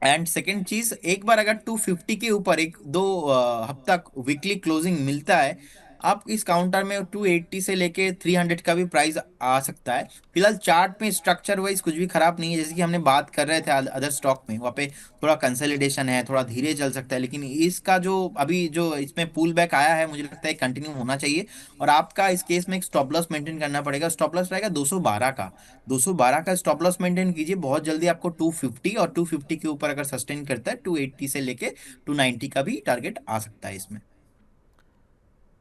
S2: एंड सेकेंड चीज, एक बार अगर 250 के ऊपर एक दो हफ्ता वीकली क्लोजिंग मिलता है, आप इस काउंटर में 280 से लेके 300 का भी प्राइस आ सकता है। फिलहाल चार्ट में स्ट्रक्चर वाइज कुछ भी खराब नहीं है, जैसे कि हमने बात कर रहे थे अदर स्टॉक में, वहाँ पे थोड़ा कंसोलिडेशन है, थोड़ा धीरे चल सकता है, लेकिन इसका जो अभी जो इसमें पुल बैक आया है मुझे लगता है कंटिन्यू होना चाहिए। और आपका इस केस में एक स्टॉप लॉस मेंटेन करना पड़ेगा। स्टॉप लॉस रहेगा 212 का। 212 का स्टॉप लॉस मेंटेन कीजिए। बहुत जल्दी आपको 250 और 250 के ऊपर अगर सस्टेन करता है 280 से लेके 290 का भी टारगेट आ सकता है इसमें।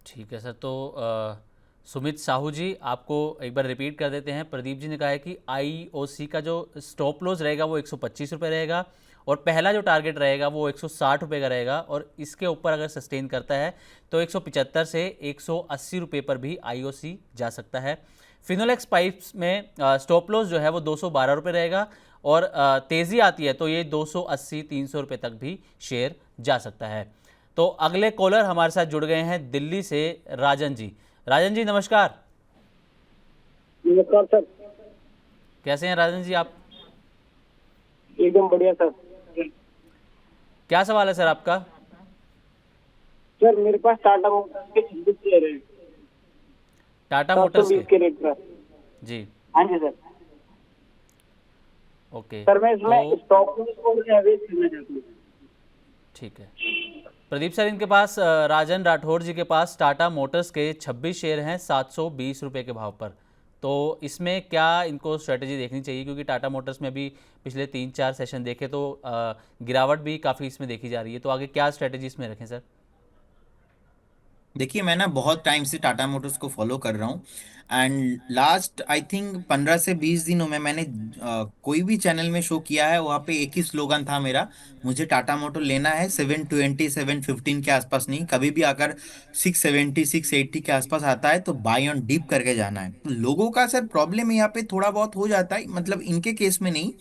S1: ठीक है सर। तो सुमित साहू जी, आपको एक बार रिपीट कर देते हैं। प्रदीप जी ने कहा है कि आईओसी का जो स्टॉप लॉस रहेगा वो 125 रुपये रहेगा, और पहला जो टारगेट रहेगा वो 160 रुपये का रहेगा, और इसके ऊपर अगर सस्टेन करता है तो 175 से 180 रुपये पर भी आईओसी जा सकता है। फिनोलेक्स पाइप्स में स्टॉप लॉस जो है वो 212 रुपये रहेगा, और तेज़ी आती है तो ये 280-300 रुपये तक भी शेयर जा सकता है। तो अगले कॉलर हमारे साथ जुड़ गए हैं दिल्ली से, राजन जी। राजन जी नमस्कार।
S4: नमस्कार सर।
S1: कैसे हैं राजन जी आप?
S4: एकदम बढ़िया सर।
S1: क्या सवाल है सर आपका?
S4: सर मेरे पास टाटा मोटर्स के 26 शेयर है,
S1: टाटा मोटर्स
S4: 720
S1: के?
S4: के रेट पर।
S1: जी,
S4: हाँ जी सर।
S1: ओके।
S4: सर मैं इसमें
S1: तो
S4: स्टॉक लॉस और एवरेज करना चाहता हूँ।
S1: ठीक है प्रदीप सर, इनके पास राजन राठौर जी के पास टाटा मोटर्स के 26 शेयर हैं 720 रुपये के भाव पर। तो इसमें क्या इनको स्ट्रेटजी देखनी चाहिए, क्योंकि टाटा मोटर्स में भी पिछले 3-4 सेशन देखे तो गिरावट भी काफ़ी इसमें देखी जा रही है, तो आगे क्या स्ट्रेटजी इसमें रखें सर?
S2: देखिए, मैं ना बहुत टाइम से टाटा मोटर्स को फॉलो कर रहा हूँ। एंड लास्ट आई थिंक 15 से 20 दिनों में मैंने कोई भी चैनल में शो किया है, वहाँ पे एक ही स्लोगन था मेरा, मुझे टाटा मोटर लेना है 720-715 के आसपास नहीं, कभी भी आकर 670-680 के आसपास आता है तो बाय ऑन डीप करके जाना है। तो लोगों का सर प्रॉब्लम यहाँ पे थोड़ा बहुत हो जाता है, मतलब इनके केस में नहीं,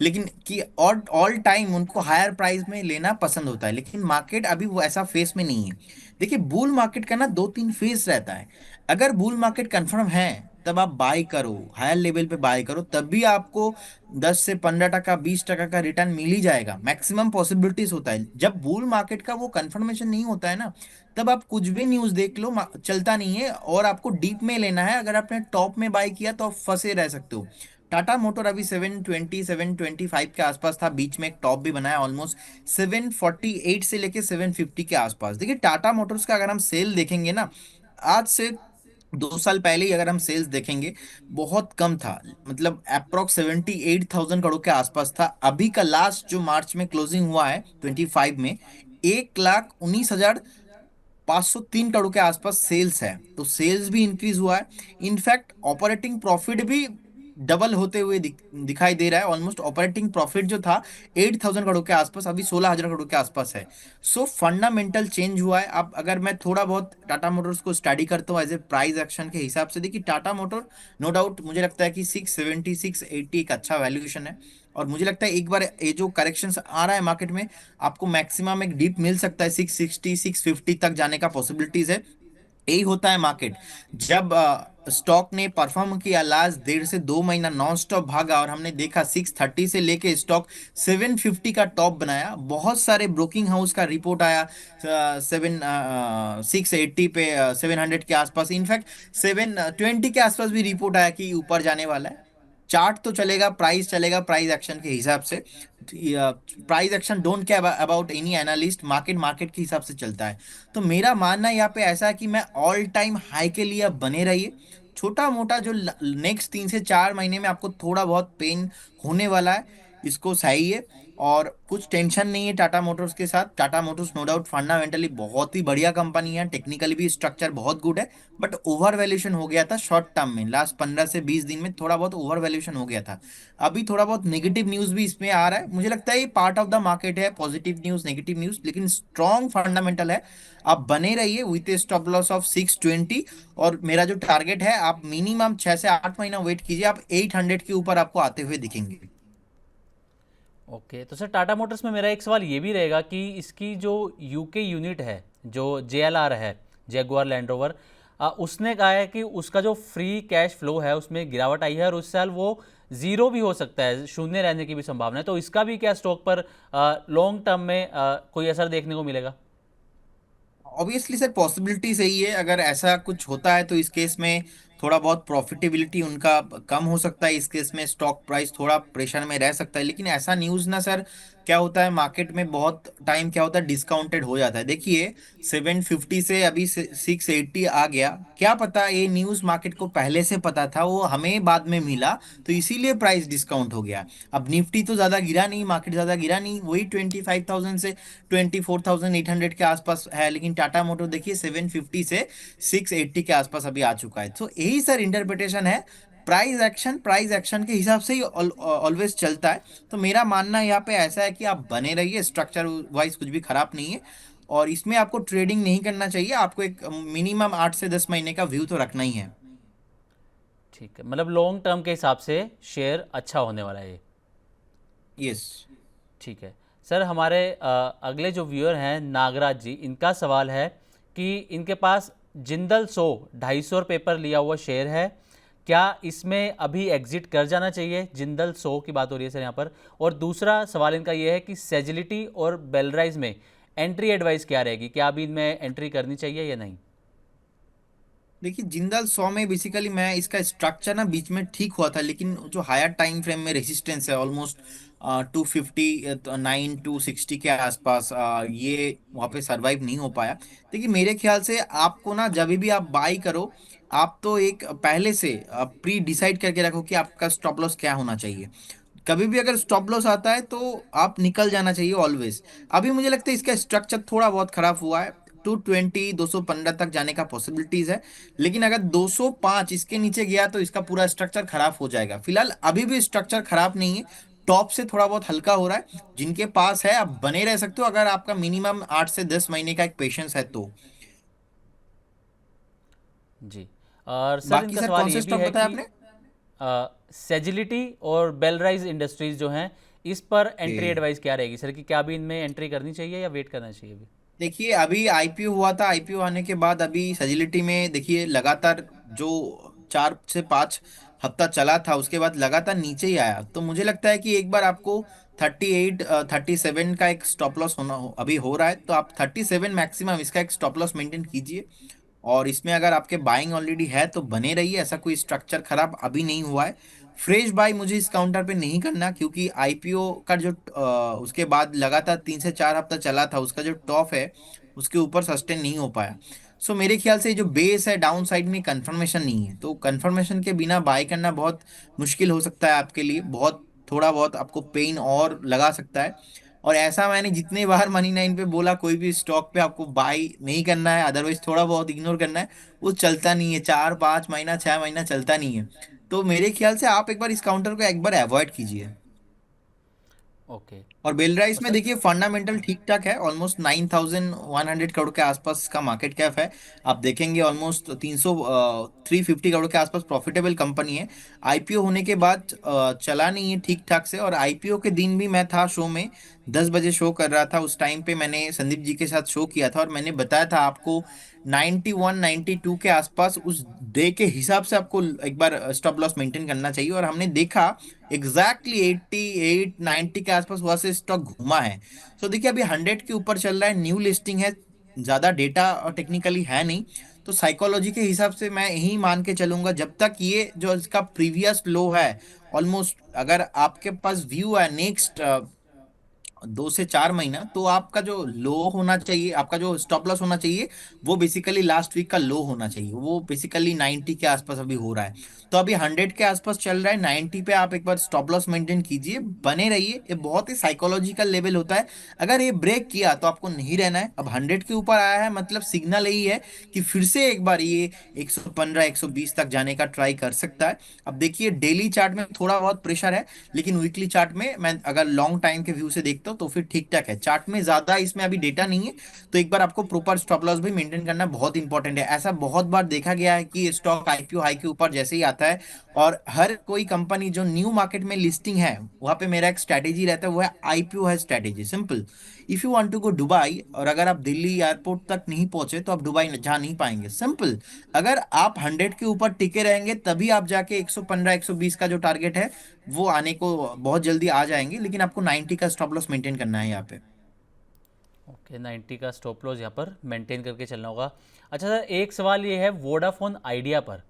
S2: लेकिन कि और ऑल टाइम उनको हायर प्राइस में लेना पसंद होता है, लेकिन मार्केट अभी वो ऐसा फेस में नहीं है। देखिए, बुल मार्केट का ना 2-3 फेज रहता है। अगर बुल मार्केट कंफर्म है तब आप बाय करो, हायर लेवल पे बाय करो, तब भी आपको 10 से 15 टका 20 टका का रिटर्न मिल ही जाएगा, मैक्सिमम पॉसिबिलिटीज होता है। जब बुल मार्केट का वो कंफर्मेशन नहीं होता है ना, तब आप कुछ भी न्यूज देख लो, चलता नहीं है, और आपको डीप में लेना है। अगर आपने टॉप में बाय किया तो आप फंसे रह सकते हो। टाटा मोटर अभी 720-725 के आसपास था, बीच में एक टॉप भी बनाया ऑलमोस्ट 748 से लेके 750 के आसपास। देखिए, टाटा मोटर्स का अगर हम सेल देखेंगे ना, आज से 2 साल पहले ही अगर हम सेल्स देखेंगे, बहुत कम था, मतलब अप्रोक्स 78,000 करोड़ के आसपास था। अभी का लास्ट जो मार्च में क्लोजिंग हुआ है 25 में, 1,19,503 करोड़ के आसपास सेल्स है, तो सेल्स भी इंक्रीज हुआ है। इनफैक्ट ऑपरेटिंग प्रॉफिट भी डबल होते हुए दिखाई दे रहा है। ऑलमोस्ट ऑपरेटिंग प्रॉफिट जो था 8,000 करोड़ के आसपास, अभी 16,000 करोड़ के आसपास है। सो फंडामेंटल चेंज हुआ है। अब अगर मैं थोड़ा बहुत टाटा मोटर्स को स्टडी करता हूँ एज ए प्राइस एक्शन के हिसाब से, देखिए टाटा मोटर नो डाउट मुझे लगता है कि 670-680 एक अच्छा वैल्यूएशन है। और मुझे लगता है एक बार ये जो करेक्शन आ रहा है मार्केट में, आपको मैक्सिमम एक डीप मिल सकता है, 660-650 तक जाने का पॉसिबिलिटीज है। यही होता है मार्केट। जब स्टॉक ने परफॉर्म किया, लास्ट 1.5 से 2 महीना नॉन स्टॉप भागा, और हमने देखा 630 से लेके स्टॉक 750 का टॉप बनाया। बहुत सारे ब्रोकिंग हाउस का रिपोर्ट आया 680 पे, 700 के आसपास, इनफैक्ट 720 के आसपास भी रिपोर्ट आया कि ऊपर जाने वाला है। चार्ट तो चलेगा, प्राइस चलेगा प्राइस एक्शन के हिसाब से। Price action don't care about any analyst, market market के हिसाब से चलता है। तो मेरा मानना यहाँ पे ऐसा है कि मैं ऑल टाइम हाई के लिए आप बने रहिए। छोटा मोटा जो नेक्स्ट 3 से 4 महीने में आपको थोड़ा बहुत पेन होने वाला है, इसको सही है। और कुछ टेंशन नहीं है टाटा मोटर्स के साथ। Tata Motors no doubt fundamentally बहुत ही बढ़िया कंपनी है, टेक्निकली भी स्ट्रक्चर बहुत गुड है, बट ओवर वैल्यूएशन हो गया था शॉर्ट टर्म में, लास्ट 15 से 20 दिन में थोड़ा बहुत ओवर वैल्यूएशन हो गया था। अभी थोड़ा बहुत नेगेटिव न्यूज भी इसमें आ रहा है, मुझे लगता है ये पार्ट ऑफ द मार्केट है, पॉजिटिव न्यूज नेगेटिव न्यूज, लेकिन स्ट्रॉन्ग फंडामेंटल है। आप बने रहिए with A stop loss of 620। और मेरा जो टारगेट है, आप मिनिमम 6 से 8 महीना वेट कीजिए, आप 800 के ऊपर आपको आते हुए दिखेंगे।
S1: ओके, तो सर टाटा मोटर्स में मेरा एक सवाल ये भी रहेगा कि इसकी जो यूके यूनिट है, जो जेएलआर है, जैगुआर लैंड रोवर, उसने कहा है कि उसका जो फ्री कैश फ्लो है उसमें गिरावट आई है, और उस साल वो ज़ीरो भी हो सकता है, शून्य रहने की भी संभावना है। तो इसका भी क्या स्टॉक पर लॉन्ग टर्म में कोई असर देखने को मिलेगा?
S2: ऑब्वियसली सर, पॉसिबिलिटी सही है। अगर ऐसा कुछ होता है तो इस केस में थोड़ा बहुत प्रॉफिटेबिलिटी उनका कम हो सकता है, इस केस में स्टॉक प्राइस थोड़ा प्रेशर में रह सकता है। लेकिन ऐसा न्यूज़ ना सर क्या होता है मार्केट में बहुत टाइम क्या होता है डिस्काउंटेड हो जाता है। देखिए 750 से अभी 680 आ गया, क्या पता ये न्यूज़ मार्केट को पहले से पता था, वो हमें बाद में मिला, तो इसीलिए प्राइस डिस्काउंट हो गया। अब निफ्टी तो ज़्यादा गिरा नहीं, मार्केट ज़्यादा गिरा नहीं, वही 25,000 से 24,800 के आसपास है, लेकिन टाटा मोटर देखिए 750 से 680 के आसपास अभी आ चुका है। तो यही सर इंटरप्रिटेशन है, प्राइस एक्शन के हिसाब से ही ऑलवेज चलता है। तो मेरा मानना यहाँ पे ऐसा है कि आप बने रहिए, स्ट्रक्चर वाइज कुछ भी खराब नहीं है, और इसमें आपको ट्रेडिंग नहीं करना चाहिए, आपको एक मिनिमम 8 से 10 महीने का व्यू तो रखना ही है।
S1: ठीक है, मतलब लॉन्ग टर्म के हिसाब से शेयर अच्छा होने वाला है ये।
S2: यस।
S1: ठीक है सर, हमारे अगले जो व्यूअर हैं नागराज जी, इनका सवाल है कि इनके पास जिंदल 250 रुपये पर लिया हुआ शेयर है, क्या इसमें अभी एग्जिट कर जाना चाहिए? जिंदल 100 की बात हो रही है सर यहाँ पर। और दूसरा सवाल इनका ये है कि सेजिलिटी और बेलराइज में एंट्री एडवाइस क्या रहेगी, क्या अभी इनमें एंट्री करनी चाहिए या नहीं?
S2: देखिए जिंदल 100 में बेसिकली मैं इसका स्ट्रक्चर ना बीच में ठीक हुआ था, लेकिन जो हायर टाइम फ्रेम में रेजिस्टेंस है ऑलमोस्ट 259 टू 60 के आसपास, ये वहाँ पे सरवाइव नहीं हो पाया। देखिए मेरे ख्याल से आपको ना जब भी आप बाई करो, आप तो एक पहले से प्री डिसाइड करके रखो कि आपका स्टॉप लॉस क्या होना चाहिए। कभी भी अगर स्टॉप लॉस आता है तो आप निकल जाना चाहिए ऑलवेज। अभी मुझे लगता है इसका स्ट्रक्चर थोड़ा बहुत खराब हुआ है, 220 215 तक जाने का पॉसिबिलिटीज है, लेकिन अगर 205 इसके नीचे गया तो इसका पूरा स्ट्रक्चर खराब हो जाएगा। फिलहाल अभी भी स्ट्रक्चर खराब नहीं है, टॉप से थोड़ा बहुत हल्का हो रहा है, जिनके पास है आप बने रह सकते हो अगर आपका मिनिमम 8 से 10 महीने का एक पेशेंस है तो।
S1: जी। और सर
S2: बाकी
S1: इनका
S2: सर
S1: सवाल
S2: कौन
S1: ये
S2: से
S1: भी
S2: स्टॉक
S1: है
S2: बताया
S1: कि
S2: आपने?
S1: सेजिलिटी और बेलराइज इंडस्ट्रीज जो हैं, इस पर एंट्री
S2: Okay.
S1: एडवाइस क्या रहेगी सर, कि क्या अभी इनमें एंट्री करनी चाहिए या वेट करना चाहिए अभी?
S2: देखिए अभी आईपीओ हुआ था, आईपीओ आने के बाद अभी सजिलिटी में देखिए लगातार जो 4 से 5 हफ्ता चला था, उसके बाद लगातार नीचे ही आया, तो मुझे लगता है कि एक बार आपको 38 37 का एक स्टॉप लॉस अभी हो रहा है, तो आप 37 मैक्सिमम इसका एक स्टॉप लॉस मेंटेन कीजिए। और इसमें अगर आपके बाइंग ऑलरेडी है तो बने रहिए, ऐसा कोई स्ट्रक्चर खराब अभी नहीं हुआ है। फ्रेश बाई मुझे इस काउंटर पे नहीं करना, क्योंकि आईपीओ का जो उसके बाद लगातार 3 से 4 हफ्ता चला था, उसका जो टॉप है उसके ऊपर सस्टेन नहीं हो पाया। सो मेरे ख्याल से जो बेस है डाउन साइड में कंफर्मेशन नहीं है, तो कंफर्मेशन के बिना बाय करना बहुत मुश्किल हो सकता है आपके लिए, बहुत थोड़ा बहुत आपको पेन और लगा सकता है। और ऐसा मैंने जितने बार मनी नाइन पे बोला कोई भी स्टॉक पे आपको बाई नहीं करना है, अदरवाइज थोड़ा बहुत इग्नोर करना है, वो चलता नहीं है, 4 5 महीना 6 महीना चलता नहीं है। तो मेरे ख्याल से आप एक बार इस काउंटर को एक बार अवॉइड कीजिए।
S1: ओके।
S2: और बेल राइस
S1: और
S2: में
S1: सर
S2: देखिए फंडामेंटल ठीक ठाक है, ऑलमोस्ट 9,100 करोड़ के आसपास का मार्केट कैप है। आप देखेंगे ऑलमोस्ट 350 करोड़ के आसपास प्रॉफिटेबल कंपनी है। आईपीओ होने के बाद चला नहीं है ठीक ठाक से, और आईपीओ के दिन भी मैं था शो में, 10 बजे शो कर रहा था, उस टाइम पे मैंने संदीप जी के साथ शो किया था, और मैंने बताया था आपको 91 92 के आसपास उस डे के हिसाब से आपको एक बार स्टॉप लॉस मेंटेन करना चाहिए, और हमने देखा एग्जैक्टली 88 90 के आसपास वहां से स्टॉक घूमा है। तो देखिए अभी 100 के ऊपर चल रहा है, न्यू लिस्टिंग है, ज्यादा डेटा और टेक्निकली है नहीं, तो साइकोलॉजी के हिसाब से मैं यही मान के चलूंगा जब तक ये जो इसका प्रीवियस लो है ऑलमोस्ट, अगर आपके पास व्यू है नेक्स्ट 2 से 4 महीना, तो आपका जो लो होना चाहिए, आपका जो स्टॉप लॉस होना चाहिए, वो बेसिकली लास्ट वीक का लो होना चाहिए, वो बेसिकली 90 के आसपास अभी हो रहा है। तो अभी 100 के आसपास चल रहा है, 90 पे आप एक बार स्टॉप लॉस मेंटेन कीजिए, बने रहिए, ये बहुत ही साइकोलॉजिकल लेवल होता है। अगर ये ब्रेक किया तो आपको नहीं रहना है, अब 100 के ऊपर आया है मतलब सिग्नल यही है कि फिर से एक बार ये 115 120 तक जाने का ट्राई कर सकता है। अब देखिए डेली चार्ट में थोड़ा बहुत प्रेशर है, लेकिन वीकली चार्ट में मैं अगर लॉन्ग टाइम के व्यू से देखता हूँ तो फिर ठीक ठाक है, चार्ट में ज्यादा इसमें अभी डेटा नहीं है, तो एक बार आपको प्रॉपर स्टॉप लॉस भी मेंटेन करना बहुत इंपॉर्टेंट है। ऐसा बहुत बार देखा गया है कि स्टॉक आईपीओ हाई के ऊपर जैसे ही आता है, और हर कोई कंपनी जो न्यू मार्केट में लिस्टिंग है वहां पे मेरा एक स्ट्रैटेजी रहता है, वो है आईपीओ है strategy, simple. If you want to go Dubai, और अगर आप दिल्ली एयरपोर्ट तक नहीं पहुंचे तो आप दुबई जा नहीं पाएंगे, सिंपल। अगर आप 100 के ऊपर टिके रहेंगे तभी आप जाके 115 120 का जो टारगेट है वो आने को बहुत जल्दी आ जाएंगे, लेकिन आपको 90 का स्टॉप लॉस मेंटेन करना है यहाँ पे।
S1: ओके, 90 का स्टॉप लॉस यहाँ पर मेंटेन करके चलना होगा। अच्छा सर, एक सवाल ये है वोडाफोन आइडिया पर।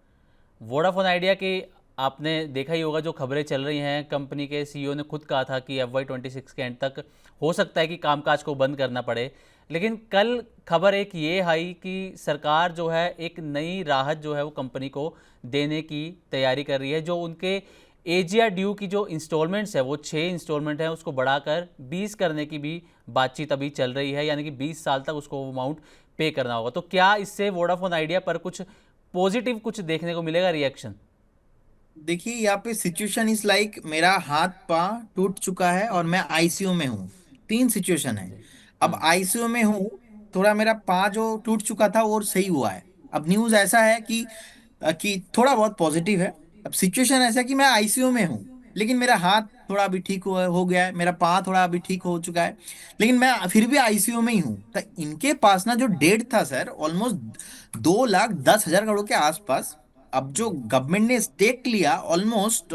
S1: वोडाफोन आइडिया की आपने देखा ही होगा जो खबरें चल रही हैं, कंपनी के सीईओ ने खुद कहा था कि FY26 के एंड तक हो सकता है कि कामकाज को बंद करना पड़े। लेकिन कल खबर एक ये आई कि सरकार जो है एक नई राहत जो है वो कंपनी को देने की तैयारी कर रही है। जो उनके एजिया ड्यू की जो इंस्टॉलमेंट्स है वो 6 इंस्टॉलमेंट है, उसको बढ़ाकर 20 करने की भी बातचीत अभी चल रही है, यानी कि 20 साल तक उसको वो अमाउंट पे करना होगा। तो क्या इससे वोडाफोन आइडिया पर कुछ पॉजिटिव कुछ देखने को मिलेगा रिएक्शन?
S2: देखिए यहाँ पे सिचुएशन इज लाइक मेरा हाथ पांव टूट चुका है और मैं आईसीयू में हूँ। तीन सिचुएशन है।
S1: जी।
S2: अब आईसीयू में हूँ, थोड़ा मेरा पाँव जो टूट चुका था वो सही हुआ है। अब न्यूज ऐसा है कि थोड़ा बहुत पॉजिटिव है। अब सिचुएशन ऐसा है कि मैं आईसीयू में हूँ, लेकिन मेरा हाथ थोड़ा अभी ठीक हो गया है, मेरा पाँव थोड़ा अभी ठीक हो चुका है, लेकिन मैं फिर भी आईसीयू में ही हूँ। तो इनके पास ना जो डेट था सर, ऑलमोस्ट 2,10,000 करोड़ के आसपास। अब जो गवर्नमेंट ने स्टेक लिया ऑलमोस्ट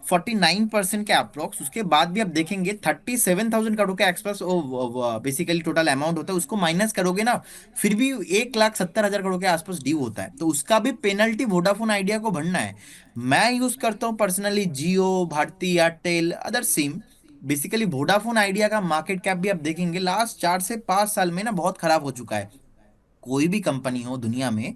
S2: 49% के अप्रोक्स, उसके बाद भी आप देखेंगे 37,000 करोड़ के आसपास बेसिकली टोटल अमाउंट होता है। उसको माइनस करोगे ना, फिर भी 1,70,000 करोड़ के आसपास ड्यू होता है। तो उसका भी पेनल्टी वोडाफोन आइडिया को भरना है। मैं यूज करता हूँ personally Jio, Bharti Airtel, other SIM. Basically Vodafone Idea का मार्केट कैप भी आप देखेंगे लास्ट 4 से 5 साल में ना बहुत खराब हो चुका है। कोई भी कंपनी हो दुनिया में,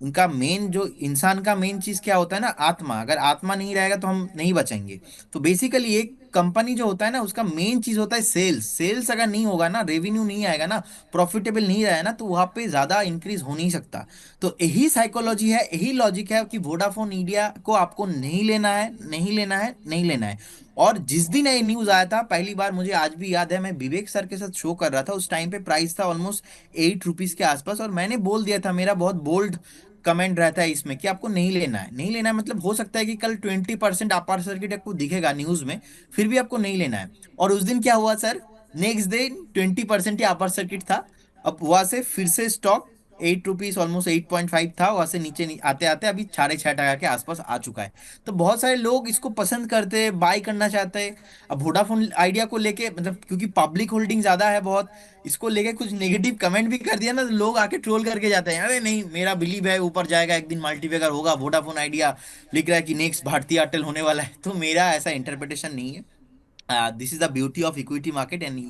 S2: उनका मेन जो इंसान का मेन चीज क्या होता है ना, आत्मा। अगर आत्मा नहीं रहेगा तो हम नहीं बचेंगे। तो बेसिकली एक कंपनी जो होता है ना, उसका मेन चीज होता है सेल्स। सेल्स अगर नहीं होगा ना, रेवेन्यू नहीं आएगा ना, प्रॉफिटेबल नहीं रहा है ना, तो वहां पे ज्यादा इंक्रीज हो नहीं सकता। तो यही साइकोलॉजी है, यही लॉजिक है कि वोडाफोन इंडिया को आपको नहीं लेना है, नहीं लेना है, नहीं लेना है। और जिस दिन ये न्यूज आया था पहली बार, मुझे आज भी याद है, मैं विवेक सर के साथ शो कर रहा था। उस टाइम पे प्राइस था ऑलमोस्ट 8 रुपीज के आसपास, और मैंने बोल दिया था, मेरा बहुत बोल्ड कमेंट रहता है इसमें कि आपको नहीं लेना है। नहीं लेना है मतलब हो सकता है कि कल 20% अपार सर्किट आपको दिखेगा न्यूज में, फिर भी आपको नहीं लेना है। और उस दिन क्या हुआ सर, नेक्स्ट डे 20% ही अपार सर्किट था। अब वहां से फिर से स्टॉक 8 रुपीज, ऑलमोस्ट 8.5 था, वहां से नीचे आते आते अभी 6.5 टका के आसपास आ चुका है। तो बहुत सारे लोग इसको पसंद करते हैं, बाय करना चाहते हैं। अब वोडाफोन आइडिया को लेके, मतलब क्योंकि पब्लिक होल्डिंग ज्यादा है बहुत, इसको लेके कुछ नेगेटिव कमेंट भी कर दिया ना, तो लोग आके ट्रोल करके जाते हैं, अरे नहीं मेरा बिलीव है ऊपर जाएगा, एक दिन मल्टीवेगर होगा, वोडाफोन आइडिया लिख रहा है कि नेक्स्ट भारतीय एयरटेल होने वाला है। तो मेरा ऐसा इंटरप्रिटेशन नहीं है। This is the beauty of equity market and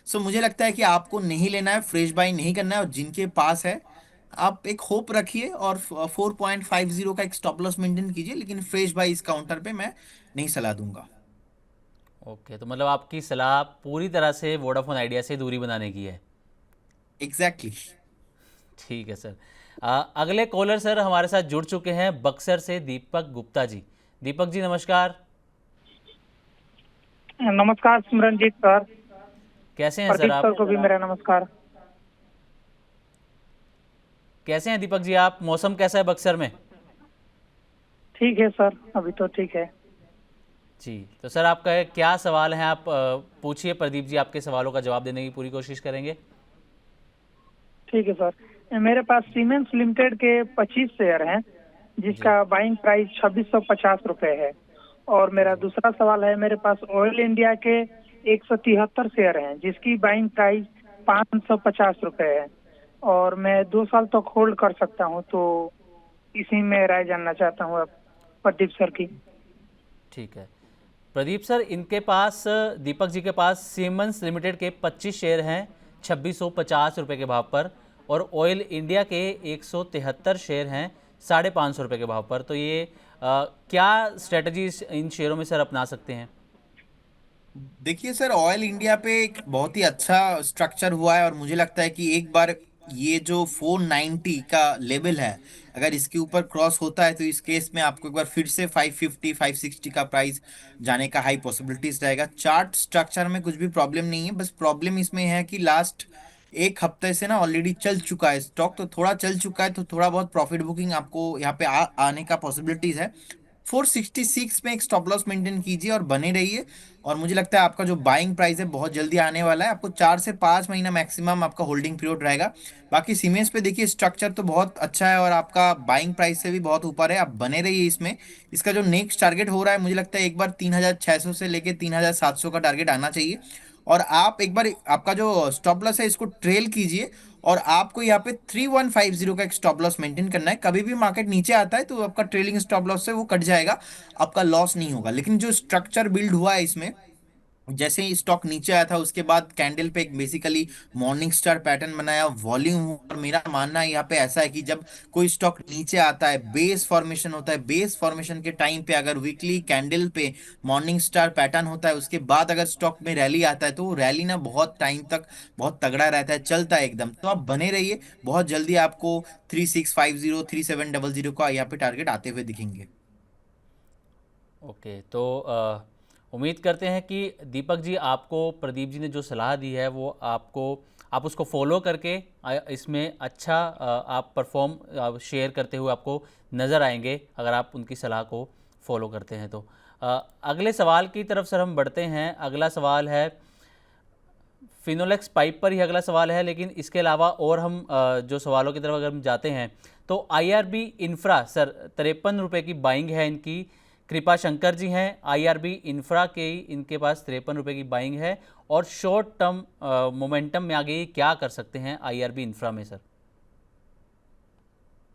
S2: so मुझे लगता है कि आपको नहीं लेना है, फ्रेश बाय नहीं करना है, और जिनके पास है आप एक होप रखिए और 4.50 का एक स्टॉप लॉस मेंटेन कीजिए, लेकिन फ्रेश बाय इस काउंटर पे मैं नहीं सलाह दूंगा।
S1: ओके, तो मतलब आपकी सलाह पूरी तरह से वोडाफोन आइडिया से दूरी बनाने की है।
S2: एग्जैक्टली।
S1: ठीक है सर। अगले कॉलर सर हमारे साथ जुड़ चुके हैं बक्सर से दीपक गुप्ता जी। दीपक जी नमस्कार।
S5: नमस्कार सिमरनजीत सर।
S1: कैसे हैं सर
S5: प्रदीप
S1: आप?
S5: सर को भी मेरा नमस्कार।
S1: कैसे हैं दीपक जी आप? मौसम कैसा है बक्सर में?
S5: ठीक है सर, अभी तो ठीक है।
S1: जी, तो सर आपका क्या सवाल है, आप पूछिए, प्रदीप जी आपके सवालों का जवाब देने की पूरी कोशिश करेंगे।
S5: ठीक है सर, मेरे पास सीमेंस लिमिटेड के 25 शेयर हैं, जिसका बाइंग प्राइस 2650 रुपए है। और मेरा दूसरा सवाल है, मेरे पास ऑयल इंडिया के 173 शेयर हैं, जिसकी बाइंग प्राइस 550 रुपए है, और मैं 2 साल तक होल्ड कर सकता हूं। तो इसी में राय जानना चाहता हूं अब प्रदीप सर की।
S1: ठीक है प्रदीप सर, इनके पास, दीपक जी के पास सीमेंस लिमिटेड के 25 शेयर हैं 2650 रुपये के भाव पर, और ऑयल इंडिया के 173 शेयर हैं 550 रुपये के भाव पर। तो ये क्या स्ट्रेटजी इन शेयरों में सर अपना सकते हैं?
S2: देखिए सर, ऑयल इंडिया पे एक बहुत ही अच्छा स्ट्रक्चर हुआ है, और मुझे लगता है कि एक बार ये जो 490 का लेवल है, अगर इसके ऊपर क्रॉस होता है, तो इस केस में आपको एक बार फिर से 550 560 का प्राइस जाने का हाई पॉसिबिलिटीज रहेगा। चार्ट स्ट्रक्चर में कुछ भी प्रॉब्लम नहीं है, बस प्रॉब्लम इसमें है कि लास्ट एक हफ्ते से ना ऑलरेडी चल चुका है स्टॉक, तो थोड़ा चल चुका है, तो थोड़ा बहुत प्रॉफिट बुकिंग आपको यहाँ पे आने का पॉसिबिलिटीज है। 466 में एक स्टॉप लॉस मेंटेन कीजिए और बने रहिए। और मुझे लगता है आपका जो बाइंग प्राइस है बहुत जल्दी आने वाला है। आपको 4 से 5 महीना मैक्सिमम आपका होल्डिंग पीरियड रहेगा। बाकी सीमेंस पे देखिए स्ट्रक्चर तो बहुत अच्छा है, और आपका बाइंग प्राइस से भी बहुत ऊपर है, आप बने रहिए इसमें। इसका जो नेक्स्ट टारगेट हो रहा है, मुझे लगता है एक बार 3,600 से लेके 3,700 का टारगेट आना चाहिए। और आप एक बार आपका जो स्टॉप लॉस है इसको ट्रेल कीजिए, और आपको यहाँ पे 3150 का एक स्टॉप लॉस मेंटेन करना है। कभी भी मार्केट नीचे आता है तो आपका ट्रेलिंग स्टॉप लॉस से वो कट जाएगा, आपका लॉस नहीं होगा। लेकिन जो स्ट्रक्चर बिल्ड हुआ है इसमें, जैसे ही स्टॉक नीचे आया था उसके बाद कैंडल पे एक बेसिकली मॉर्निंग स्टार पैटर्न बनाया, वॉल्यूम हुआ। और मेरा मानना है यहाँ पे ऐसा है कि जब कोई स्टॉक नीचे आता है, बेस फॉर्मेशन होता है, बेस फॉर्मेशन के टाइम पे अगर वीकली कैंडल पे मॉर्निंग स्टार पैटर्न होता है, उसके बाद अगर स्टॉक में रैली आता है तो वो रैली ना बहुत टाइम तक बहुत तगड़ा रहता है, चलता है एकदम। तो आप बने रहिए, बहुत जल्दी आपको 3650 3700 का यहाँ पे टारगेट आते हुए दिखेंगे।
S1: ओके, तो उम्मीद करते हैं कि दीपक जी, आपको प्रदीप जी ने जो सलाह दी है वो आप उसको फॉलो करके इसमें अच्छा आप परफॉर्म शेयर करते हुए आपको नज़र आएंगे, अगर आप उनकी सलाह को फॉलो करते हैं तो। अगले सवाल की तरफ सर हम बढ़ते हैं। अगला सवाल है फिनोलेक्स पाइप पर ही अगला सवाल है, लेकिन इसके अलावा और हम जो सवालों की तरफ अगर हम जाते हैं तो आईआरबी इंफ्रा सर 53 रुपये की बाइंग है इनकी। कृपा शंकर जी हैं आईआरबी इंफ्रा के, इनके पास 53 रुपये की बाइंग है और शॉर्ट टर्म मोमेंटम में आगे क्या कर सकते हैं आईआरबी इंफ्रा में सर?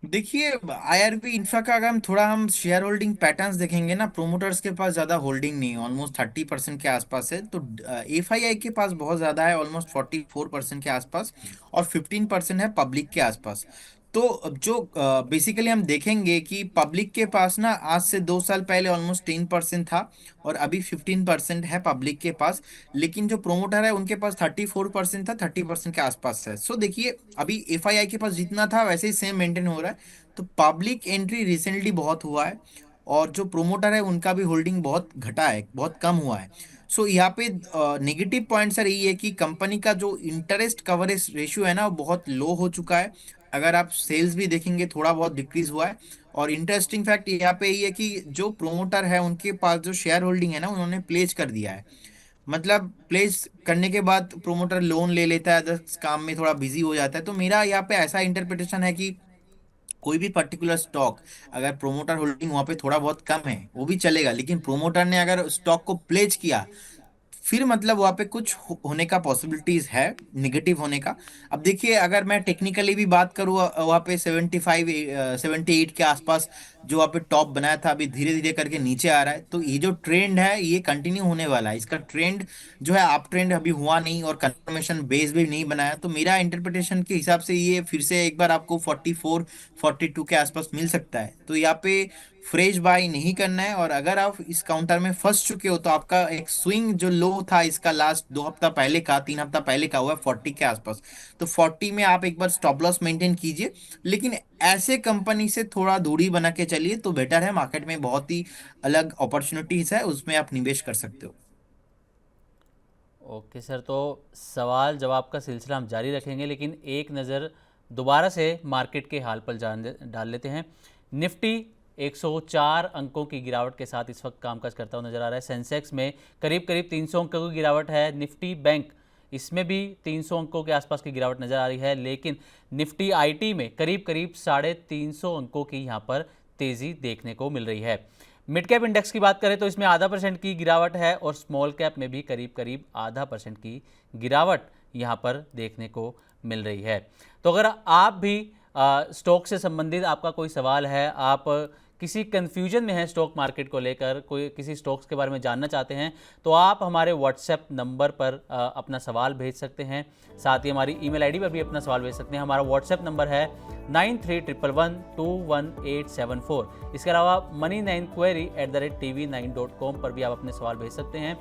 S2: देखिए, आईआरबी इंफ्रा का अगर हम शेयर होल्डिंग पैटर्न्स देखेंगे ना, प्रोमोटर्स के पास ज्यादा होल्डिंग नहीं है, ऑलमोस्ट 30% के आसपास है। तो एफआईआई के पास बहुत ज्यादा है, ऑलमोस्ट 44% के आसपास, और 15% है पब्लिक के आसपास। तो अब जो बेसिकली हम देखेंगे कि पब्लिक के पास ना आज से 2 साल पहले ऑलमोस्ट 10% था, और अभी 15% है पब्लिक के पास। लेकिन जो प्रोमोटर है उनके पास 34% था, 30% के आसपास है। सो देखिए, अभी एफआईआई के पास जितना था वैसे ही सेम मेंटेन हो रहा है। तो पब्लिक एंट्री रिसेंटली बहुत हुआ है, और जो प्रोमोटर है उनका भी होल्डिंग बहुत घटा है, बहुत कम हुआ है। सो यहाँ पे नेगेटिव पॉइंट सर यही है कि कंपनी का जो इंटरेस्ट कवरेज रेशियो है ना वो बहुत लो हो चुका है। अगर आप सेल्स भी देखेंगे थोड़ा बहुत डिक्रीज हुआ है। और इंटरेस्टिंग फैक्ट यहाँ पे ये है कि जो प्रोमोटर है उनके पास जो शेयर होल्डिंग है ना उन्होंने प्लेज कर दिया है। मतलब प्लेस करने के बाद प्रोमोटर लोन ले लेता है, अदर काम में थोड़ा बिजी हो जाता है। तो मेरा यहाँ पे ऐसा इंटरप्रिटेशन है कि कोई भी पर्टिकुलर स्टॉक, अगर प्रोमोटर होल्डिंग वहां पे थोड़ा बहुत कम है वो भी चलेगा, लेकिन प्रोमोटर ने अगर स्टॉक को प्लेज किया, फिर मतलब वहां पे कुछ होने का पॉसिबिलिटीज है, निगेटिव होने का। अब देखिए, अगर मैं टेक्निकली भी बात करूँ, वहां पे 75 78 के आसपास जो वहां पे टॉप बनाया था, अभी धीरे धीरे करके नीचे आ रहा है। तो ये जो ट्रेंड है ये कंटिन्यू होने वाला है। इसका ट्रेंड जो है अप ट्रेंड अभी हुआ नहीं, और कंफर्मेशन बेस भी नहीं बनाया। तो मेरा इंटरप्रिटेशन के हिसाब से ये फिर से एक बार आपको 44 42 के आसपास मिल सकता है। तो यहाँ पे फ्रेश बाय नहीं करना है। और अगर आप इस काउंटर में फंस चुके हो तो आपका एक स्विंग जो लो था इसका लास्ट 2 हफ्ता पहले का, 3 हफ्ता पहले का हुआ है 40 के आसपास। तो 40 में आप एक बार स्टॉप लॉस मेंटेन कीजिए, लेकिन ऐसे कंपनी से थोड़ा दूरी बना के चलिए तो बेटर है। मार्केट में बहुत ही अलग अपॉर्चुनिटीज है, उसमें आप निवेश कर सकते हो।
S1: ओके सर, तो सवाल जवाब का सिलसिला हम जारी रखेंगे, लेकिन एक नज़र दोबारा से मार्केट के हाल पर डाल लेते हैं। निफ्टी 104 अंकों की गिरावट के साथ इस वक्त कामकाज करता हुआ नजर आ रहा है। सेंसेक्स में करीब करीब 300 अंकों की गिरावट है। निफ्टी बैंक, इसमें भी 300 अंकों के आसपास की गिरावट नजर आ रही है। लेकिन निफ्टी आईटी में करीब करीब 350 अंकों की यहाँ पर तेज़ी देखने को मिल रही है। मिड कैप इंडेक्स की बात करें तो इसमें %0.5 की गिरावट है, और स्मॉल कैप में भी करीब करीब %0.5 की गिरावट यहाँ पर देखने को मिल रही है। तो अगर आप भी स्टॉक से संबंधित आपका कोई सवाल है, आप किसी कन्फ्यूजन में हैं स्टॉक मार्केट को लेकर, कोई किसी स्टॉक्स के बारे में जानना चाहते हैं, तो आप हमारे व्हाट्सएप नंबर पर अपना सवाल भेज सकते हैं। साथ ही हमारी ईमेल आईडी पर भी अपना सवाल भेज सकते हैं। हमारा व्हाट्सएप नंबर है 9311121874। इसके अलावा money9query@tv9.com पर भी आप अपने सवाल भेज सकते हैं।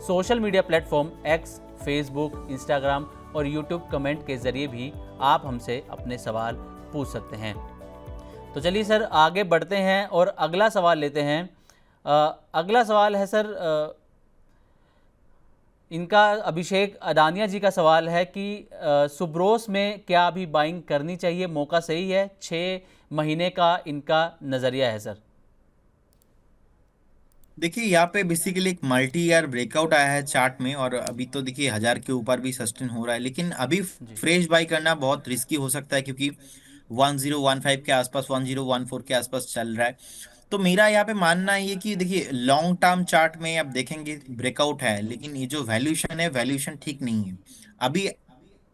S1: Social media platform x, Facebook, Instagram और यूट्यूब कमेंट के ज़रिए भी आप हमसे अपने सवाल पूछ सकते हैं। तो चलिए सर आगे बढ़ते हैं और अगला सवाल लेते हैं। अगला सवाल है सर, इनका अभिषेक अडानिया जी का सवाल है कि सुब्रोस में क्या अभी बाइंग करनी चाहिए, मौका सही है? 6 महीने का इनका नज़रिया है सर।
S2: देखिए, यहाँ पे बेसिकली एक मल्टी ईयर ब्रेकआउट आया है चार्ट में, और अभी तो देखिए 1000 के ऊपर भी सस्टेन हो रहा है। लेकिन अभी
S1: जी
S2: फ्रेश बाई करना बहुत रिस्की हो सकता है, क्योंकि 1015 के आसपास, 1014 के आसपास चल रहा है। तो मेरा यहाँ पे मानना ये कि देखिए, लॉन्ग टर्म चार्ट में आप देखेंगे ब्रेकआउट है, लेकिन ये जो वैल्यूशन है, वैल्यूशन ठीक नहीं है। अभी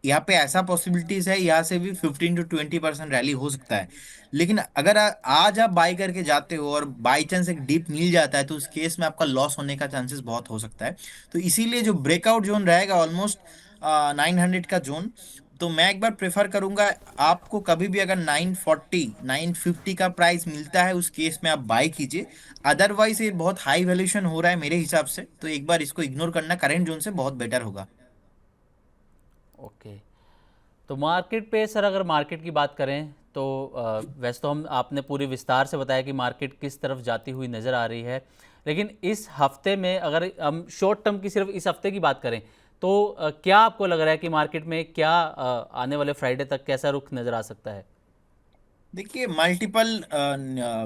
S2: यहाँ पे ऐसा पॉसिबिलिटीज है, यहाँ से भी 15 to 20% रैली हो सकता है। लेकिन अगर आज आप बाई करके जाते हो और बाई चांस एक डीप मिल जाता है, तो उस केस में आपका लॉस होने का चांसेस बहुत हो सकता है। तो इसीलिए जो ब्रेकआउट जोन रहेगा ऑलमोस्ट 900 का जोन, तो मैं एक बार प्रेफर करूंगा, आपको कभी भी अगर 940 950 का प्राइस मिलता है उस केस में आप बाई कीजिए। अदरवाइज ये बहुत हाई वैल्यूएशन हो रहा है मेरे हिसाब से, तो एक बार इसको इग्नोर करना करेंट जोन से बहुत बेटर होगा।
S1: ओके, तो मार्केट पे सर अगर मार्केट की बात करें तो वैसे तो हम आपने पूरी विस्तार से बताया कि मार्केट किस तरफ जाती हुई नज़र आ रही है, लेकिन इस हफ्ते में अगर हम शॉर्ट टर्म की सिर्फ इस हफ्ते की बात करें तो क्या आपको लग रहा है कि मार्केट में क्या आने वाले फ्राइडे तक कैसा रुख नज़र आ सकता है?
S2: देखिए मल्टीपल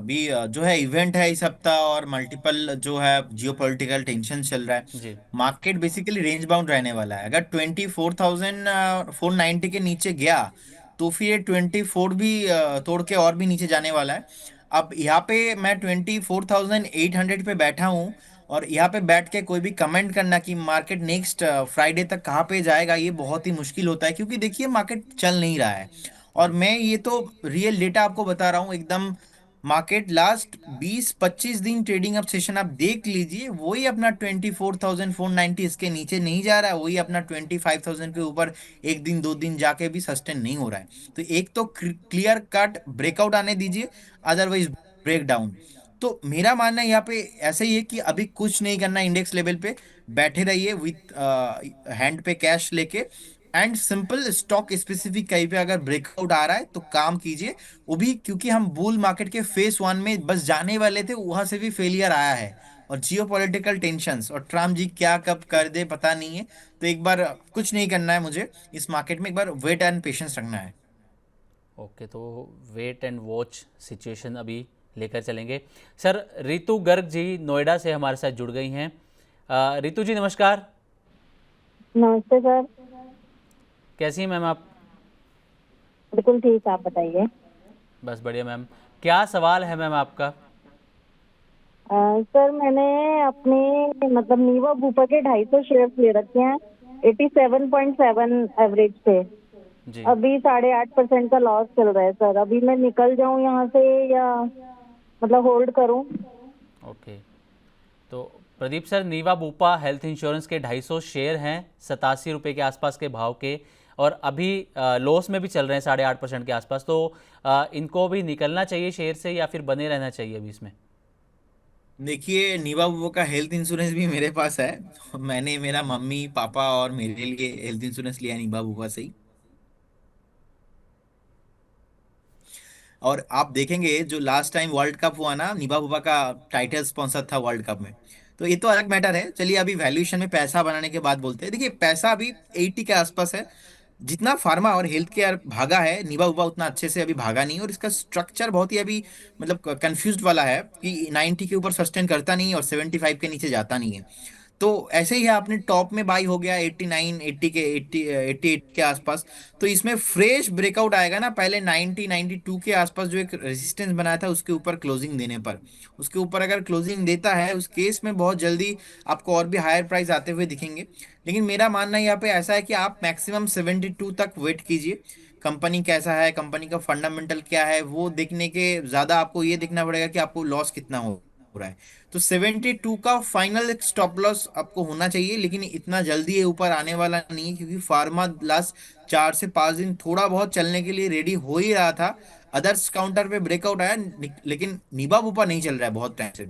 S2: भी जो है इवेंट है इस हफ्ता, और मल्टीपल जो है जियोपॉलिटिकल टेंशन चल रहा है।
S1: जी।
S2: मार्केट बेसिकली रेंज बाउंड रहने वाला है। अगर 24,490 के नीचे गया तो फिर ये 24 भी तोड़ के और भी नीचे जाने वाला है। अब यहाँ पे मैं 24,800 पे बैठा हूँ, और यहाँ पे बैठ के कोई भी कमेंट करना कि मार्केट नेक्स्ट फ्राइडे तक कहाँ पे जाएगा, ये बहुत ही मुश्किल होता है, क्योंकि देखिए मार्केट चल नहीं रहा है। और मैं ये तो रियल डेटा आपको बता रहा हूँ एकदम। मार्केट लास्ट 20-25 दिन ट्रेडिंग अप सेशन आप देख लीजिए, वही अपना 24,490 इसके नीचे नहीं जा रहा है, वही अपना 25,000 के ऊपर एक दिन दो दिन जाके भी सस्टेन नहीं हो रहा है। तो एक तो क्लियर कट ब्रेकआउट आने दीजिए, अदरवाइज ब्रेक डाउन। तो मेरा मानना है यहाँ पे ऐसे ही है कि अभी कुछ नहीं करना, इंडेक्स लेवल पे बैठे रहिए विथ हैंड पे कैश लेके, एंड सिंपल स्टॉक स्पेसिफिक कहीं पे अगर ब्रेकआउट आ रहा है तो काम कीजिए। वो भी क्योंकि हम बुल मार्केट के फेस वन में बस जाने वाले थे, वहां से भी फेलियर आया है, और जियो पॉलिटिकल टेंशन और ट्रम्प जी क्या कब कर दे पता नहीं है। तो एक बार कुछ नहीं करना है मुझे इस मार्केट में, एक बार वेट एंड पेशेंस रखना है।
S1: ओके, तो वेट एंड वॉच सिचुएशन अभी लेकर चलेंगे। सर रितु गर्ग जी नोएडा से हमारे साथ जुड़ गई हैं। रितु जी नमस्कार।
S6: नमस्ते सर।
S1: कैसी हैं मैम आप?
S6: बिल्कुल ठीक, आप बताइए।
S1: बस बढ़िया मैम। क्या सवाल है मैम आपका?
S6: सर मैंने अपने मतलब नीवा बूपा के 250 शेयर ले रखे हैं 87.7 एवरेज पे।
S1: जी।
S6: अभी 8.5% का लॉस चल रहा है सर। अभी मैं निकल जाऊं यहाँ से या मतलब होल्ड करूं?
S1: ओके, तो Pradeep sir Niva Bupa health insurance के 250 शेयर हैं 87 रुपये के आसपास के भाव के, और अभी लॉस में भी चल रहे हैं 8.5% के आसपास। तो इनको भी निकलना चाहिए शेयर से या फिर बने रहना चाहिए अभी इसमें?
S2: देखिए नीवा बुबा का हेल्थ इंश्योरेंस भी मेरे पास है। मैंने मेरा मम्मी पापा और मेरे लिए हेल्थ इंश्योरेंस लिया नीवा बुबा से ही। और आप देखेंगे जो लास्ट टाइम वर्ल्ड कप हुआ ना, निभा बुबा का टाइटल स्पॉन्सर था वर्ल्ड कप में। तो ये तो अलग मैटर है। चलिए अभी वैल्यूएशन में पैसा बनाने के बाद बोलते हैं। देखिए पैसा अभी 80 के आसपास है। जितना फार्मा और हेल्थ केयर भागा है निभा बुबा, उतना अच्छे से अभी भागा नहीं, और इसका स्ट्रक्चर बहुत ही अभी मतलब कंफ्यूज्ड वाला है कि 90 के ऊपर सस्टेन करता नहीं और 75 के नीचे जाता नहीं है। तो ऐसे ही है, आपने टॉप में बाई हो गया 89 80 के 88 के आसपास। तो इसमें फ्रेश ब्रेकआउट आएगा ना, पहले 90 92 के आसपास जो एक रेजिस्टेंस बनाया था उसके ऊपर क्लोजिंग देने पर, उसके ऊपर अगर क्लोजिंग देता है उस केस में बहुत जल्दी आपको और भी हायर प्राइस आते हुए दिखेंगे। लेकिन मेरा मानना यहाँ पे ऐसा है कि आप मैक्सिमम 72 तक वेट कीजिए। कंपनी कैसा है, कंपनी का फंडामेंटल क्या है, वो देखने के ज्यादा आपको ये देखना पड़ेगा कि आपको लॉस कितना हो रहा है। तो 72 का फाइनल एक स्टॉप लॉस आपको होना चाहिए, लेकिन इतना जल्दी ये ऊपर आने वाला नहीं है, क्योंकि फार्मा लास्ट 4 से 5 दिन थोड़ा बहुत चलने के लिए रेडी हो ही रहा था। अदर्स काउंटर पे ब्रेकआउट आया, लेकिन निबा बुबा नहीं चल रहा है बहुत टाइम से।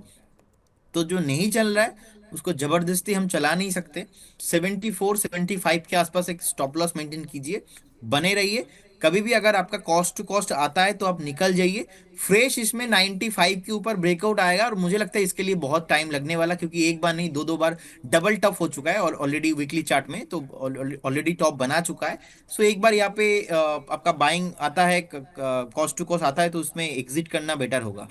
S2: तो जो नहीं चल रहा है उसको जबरदस्ती हम चला नहीं सकते। 74 75 के आसपास एक स्टॉप लॉस मेंटेन कीजिए, बने रहिए। कभी भी अगर आपका कॉस्ट टू कॉस्ट आता है तो आप निकल जाइए फ्रेश। इसमें 95 के ऊपर ब्रेकआउट आएगा, और मुझे लगता है इसके लिए बहुत टाइम लगने वाला, क्योंकि एक बार नहीं दो दो बार डबल टॉप हो चुका है और ऑलरेडी वीकली चार्ट में तो ऑलरेडी टॉप बना चुका है। सो एक बार यहाँ पे आपका बाइंग आता है, कॉस्ट टू कॉस्ट आता है, तो उसमें एग्जिट करना बेटर होगा।